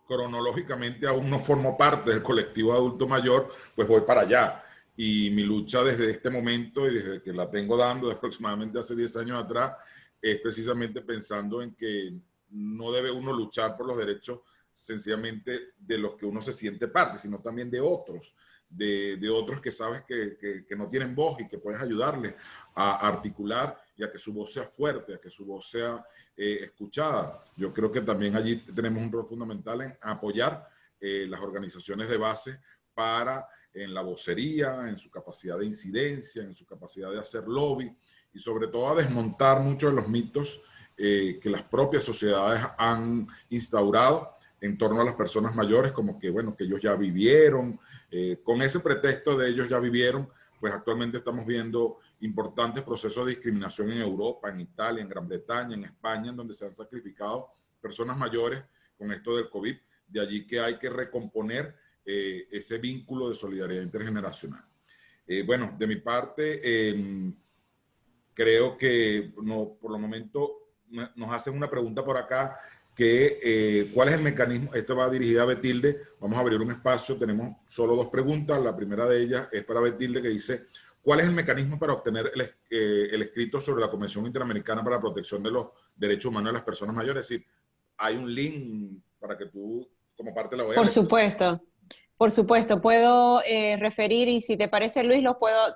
cronológicamente aún no formo parte del colectivo adulto mayor, pues voy para allá. Y mi lucha desde este momento y desde que la tengo dando aproximadamente hace 10 años atrás, es precisamente pensando en que no debe uno luchar por los derechos sencillamente de los que uno se siente parte, sino también de otros, de otros que sabes que no tienen voz y que puedes ayudarles a articular y a que su voz sea fuerte, a que su voz sea escuchada. Yo creo que también allí tenemos un rol fundamental en apoyar las organizaciones de base para en la vocería, en su capacidad de incidencia, en su capacidad de hacer lobby y sobre todo a desmontar muchos de los mitos que las propias sociedades han instaurado en torno a las personas mayores, como que, bueno, que ellos ya vivieron, con ese pretexto de ellos ya vivieron, pues actualmente estamos viendo importantes procesos de discriminación en Europa, en Italia, en Gran Bretaña, en España, en donde se han sacrificado personas mayores con esto del COVID. De allí que hay que recomponer ese vínculo de solidaridad intergeneracional. Bueno, de mi parte, creo que no, por el momento nos hacen una pregunta por acá, que ¿cuál es el mecanismo? Esto va dirigida a Betilde. Vamos a abrir un espacio, tenemos solo 2 preguntas. La primera de ellas es para Betilde, que dice, ¿cuál es el mecanismo para obtener el escrito sobre la Convención Interamericana para la Protección de los Derechos Humanos de las Personas Mayores? Es decir, hay un link para que tú, como parte de la OEA... Por supuesto, puedo referir, y si te parece, Luis,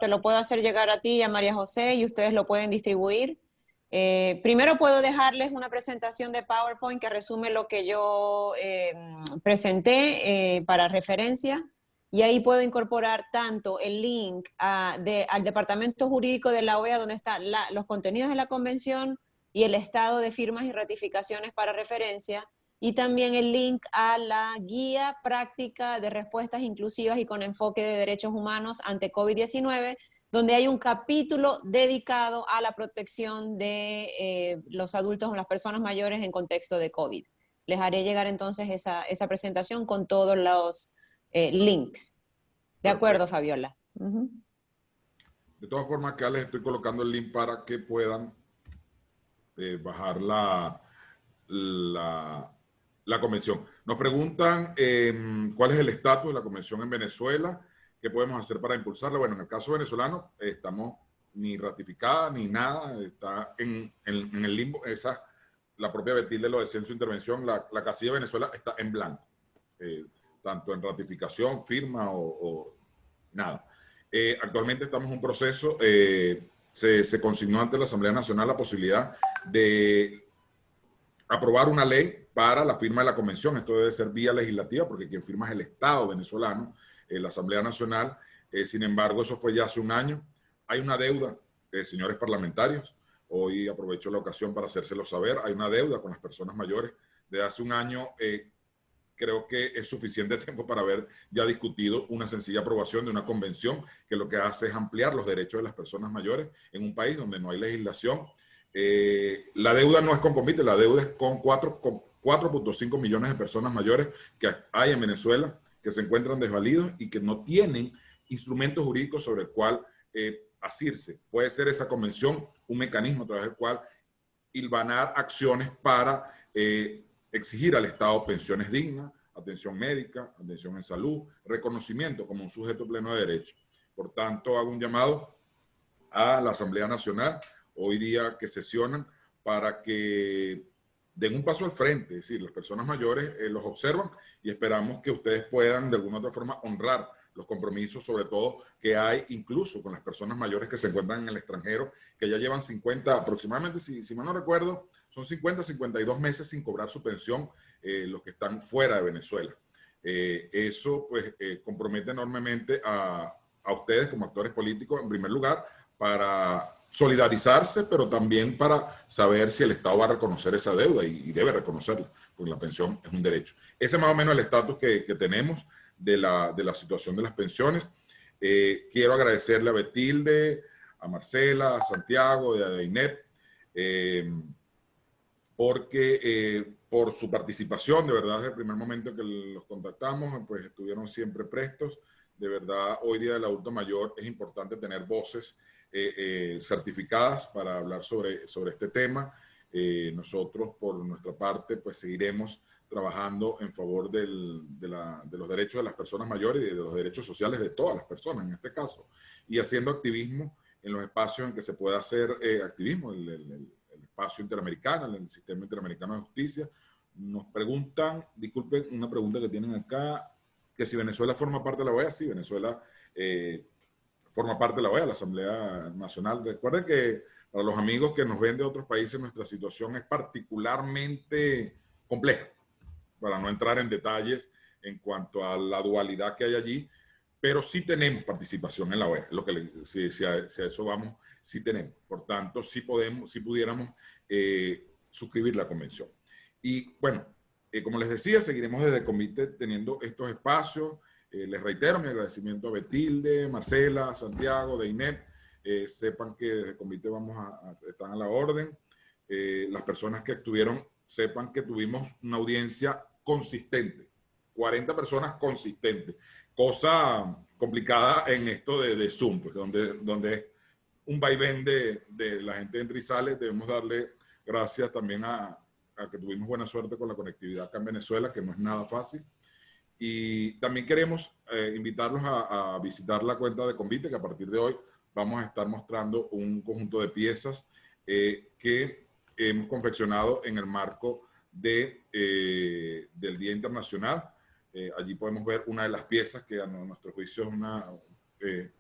te lo puedo hacer llegar a ti y a María José, y ustedes lo pueden distribuir. Primero puedo dejarles una presentación de PowerPoint que resume lo que yo presenté para referencia, y ahí puedo incorporar tanto el link al Departamento Jurídico de la OEA, donde están los contenidos de la convención y el estado de firmas y ratificaciones para referencia, y también el link a la guía práctica de respuestas inclusivas y con enfoque de derechos humanos ante COVID-19, donde hay un capítulo dedicado a la protección de los adultos o las personas mayores en contexto de COVID. Les haré llegar entonces esa presentación con todos los links. ¿De acuerdo, Fabiola? De todas formas, acá les estoy colocando el link para que puedan bajar la convención. Nos preguntan cuál es el estatus de la convención en Venezuela, qué podemos hacer para impulsarla. Bueno, en el caso venezolano estamos ni ratificada ni nada, está en el limbo. La propia Betilde lo decía en su intervención, la casilla de Venezuela está en blanco, tanto en ratificación, firma o nada. Actualmente estamos en un proceso, se consignó ante la Asamblea Nacional la posibilidad de aprobar una ley para la firma de la convención. Esto debe ser vía legislativa porque quien firma es el Estado venezolano, la Asamblea Nacional. Sin embargo, eso fue ya hace un año. Hay una deuda, señores parlamentarios. Hoy aprovecho la ocasión para hacérselo saber. Hay una deuda con las personas mayores. Desde hace un año creo que es suficiente tiempo para haber ya discutido una sencilla aprobación de una convención que lo que hace es ampliar los derechos de las personas mayores en un país donde no hay legislación. La deuda no es con Convite, la deuda es con 4.5 millones de personas mayores que hay en Venezuela, que se encuentran desvalidos y que no tienen instrumentos jurídicos sobre el cual asirse. Puede ser esa convención un mecanismo a través del cual hilvanar acciones para exigir al Estado pensiones dignas, atención médica, atención en salud, reconocimiento como un sujeto pleno de derecho. Por tanto, hago un llamado a la Asamblea Nacional, hoy día que sesionan, para que den un paso al frente. Es decir, las personas mayores los observan y esperamos que ustedes puedan de alguna u otra forma honrar los compromisos, sobre todo que hay incluso con las personas mayores que se encuentran en el extranjero, que ya llevan 50, aproximadamente, si mal no recuerdo, son 50, 52 meses sin cobrar su pensión, los que están fuera de Venezuela. Eso pues compromete enormemente a ustedes como actores políticos, en primer lugar, para solidarizarse, pero también para saber si el Estado va a reconocer esa deuda y debe reconocerla, porque la pensión es un derecho. Ese es más o menos el estatus que tenemos de la situación de las pensiones. Quiero agradecerle a Betilde, a Marcela, a Santiago, a INEP, porque por su participación, de verdad, desde el primer momento que los contactamos, pues estuvieron siempre prestos. De verdad, hoy día del adulto mayor es importante tener voces certificadas para hablar sobre este tema. Nosotros, por nuestra parte, pues seguiremos trabajando en favor de los derechos de las personas mayores y de los derechos sociales de todas las personas, en este caso, y haciendo activismo en los espacios en que se pueda hacer activismo, el espacio interamericano, el sistema interamericano de justicia. Nos preguntan, disculpen, una pregunta que tienen acá, que si Venezuela forma parte de la OEA. Sí, Venezuela forma parte de la OEA, la Asamblea Nacional. Recuerden que para los amigos que nos ven de otros países, nuestra situación es particularmente compleja, para no entrar en detalles en cuanto a la dualidad que hay allí, pero sí tenemos participación en la OEA, lo que si a eso vamos, sí tenemos. Por tanto, sí pudiéramos suscribir la convención. Y bueno, como les decía, seguiremos desde Convite teniendo estos espacios. Les reitero mi agradecimiento a Betilde, Marcela, Santiago, de INEP. Sepan que desde Convite están a la orden. Las personas que estuvieron, sepan que tuvimos una audiencia consistente, 40 personas consistentes, cosa complicada en esto de Zoom, pues, donde es un vaivén de la gente entra y sale. Debemos darle gracias también a que tuvimos buena suerte con la conectividad acá en Venezuela, que no es nada fácil. Y también queremos invitarlos a visitar la cuenta de Convite, que a partir de hoy vamos a estar mostrando un conjunto de piezas que hemos confeccionado en el marco del Día Internacional. Allí podemos ver una de las piezas que a nuestro juicio es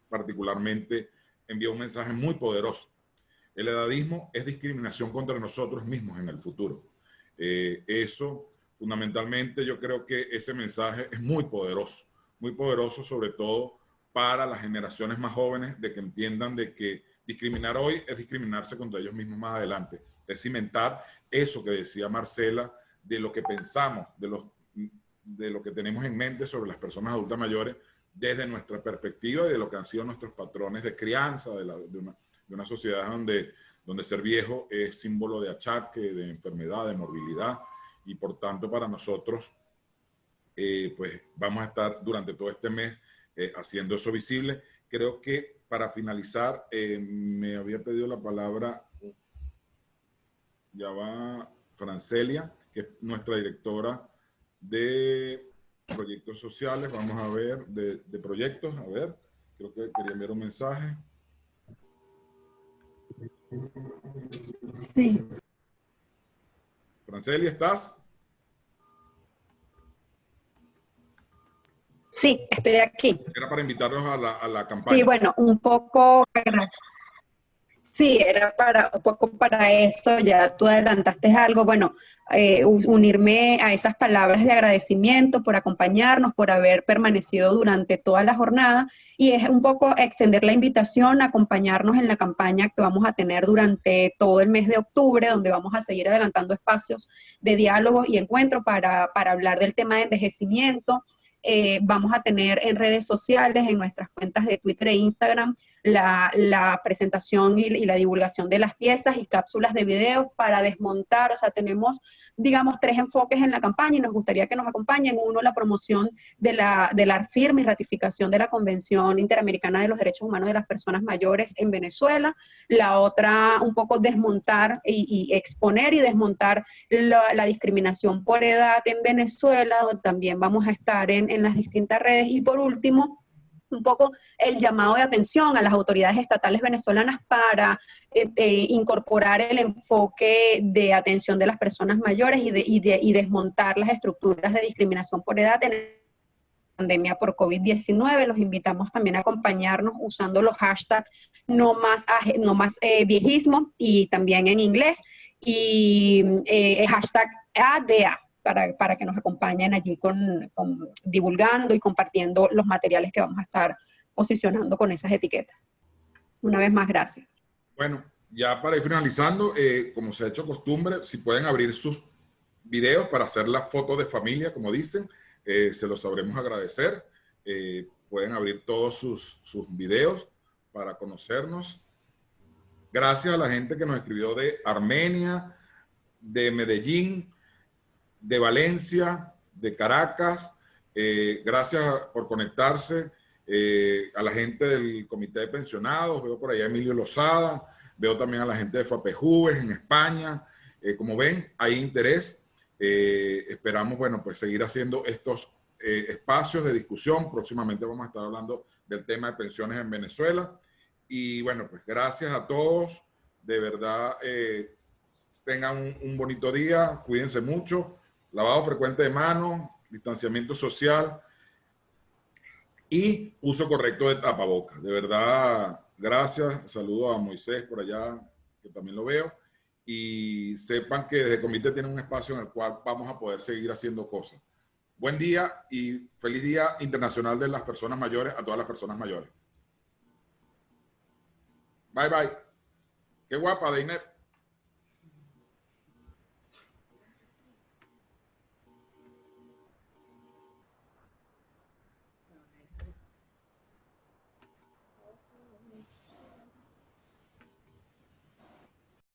particularmente envía un mensaje muy poderoso. El edadismo es discriminación contra nosotros mismos en el futuro. Eso, fundamentalmente, yo creo que ese mensaje es muy poderoso sobre todo para las generaciones más jóvenes, de que entiendan de que discriminar hoy es discriminarse contra ellos mismos más adelante. Es cimentar eso que decía Marcela, de lo que pensamos, de lo que tenemos en mente sobre las personas adultas mayores desde nuestra perspectiva y de lo que han sido nuestros patrones de crianza, de una sociedad donde ser viejo es símbolo de achaque, de enfermedad, de morbilidad, y por tanto para nosotros pues vamos a estar durante todo este mes haciendo eso visible. Creo que para finalizar, me había pedido la palabra, ya va Francelia, que es nuestra directora de proyectos sociales. Vamos a ver, de proyectos, a ver, creo que quería enviar un mensaje. Sí. Francelia, ¿estás? Sí, estoy aquí. Era para invitarlos a la campaña. Sí, bueno, un poco, sí, era un poco para eso, ya tú adelantaste algo, bueno, unirme a esas palabras de agradecimiento por acompañarnos, por haber permanecido durante toda la jornada, y es un poco extender la invitación a acompañarnos en la campaña que vamos a tener durante todo el mes de octubre, donde vamos a seguir adelantando espacios de diálogo y encuentro para hablar del tema de envejecimiento. Vamos a tener en redes sociales, en nuestras cuentas de Twitter e Instagram, la presentación y la divulgación de las piezas y cápsulas de videos para desmontar. O sea, tenemos, digamos, 3 enfoques en la campaña y nos gustaría que nos acompañen. Uno, la promoción de la firma y ratificación de la Convención Interamericana de los Derechos Humanos de las Personas Mayores en Venezuela. La otra, un poco desmontar y exponer y desmontar la discriminación por edad en Venezuela, donde también vamos a estar en las distintas redes. Y por último, un poco el llamado de atención a las autoridades estatales venezolanas para incorporar el enfoque de atención de las personas mayores y desmontar las estructuras de discriminación por edad en la pandemia por COVID-19. Los invitamos también a acompañarnos usando los hashtags no más viejismo y también en inglés y hashtag ADA. Para que nos acompañen allí divulgando y compartiendo los materiales que vamos a estar posicionando con esas etiquetas. Una vez más, gracias. Bueno, ya para ir finalizando, como se ha hecho costumbre, si pueden abrir sus videos para hacer la foto de familia, como dicen, se los sabremos agradecer. Pueden abrir todos sus videos para conocernos. Gracias a la gente que nos escribió de Armenia, de Medellín, de Valencia, de Caracas. Gracias por conectarse. A la gente del Comité de Pensionados, veo por allá a Emilio Lozada, veo también a la gente de FAPEJUVES en España. Como ven, hay interés. Esperamos, bueno, pues seguir haciendo estos espacios de discusión. Próximamente vamos a estar hablando del tema de pensiones en Venezuela. Y bueno, pues gracias a todos. De verdad, tengan un bonito día. Cuídense mucho. Lavado frecuente de manos, distanciamiento social y uso correcto de tapabocas. De verdad, gracias. Saludo a Moisés por allá, que también lo veo. Y sepan que desde el comité tienen un espacio en el cual vamos a poder seguir haciendo cosas. Buen día y feliz Día Internacional de las Personas Mayores a todas las personas mayores. Bye, bye. Qué guapa, Deinet.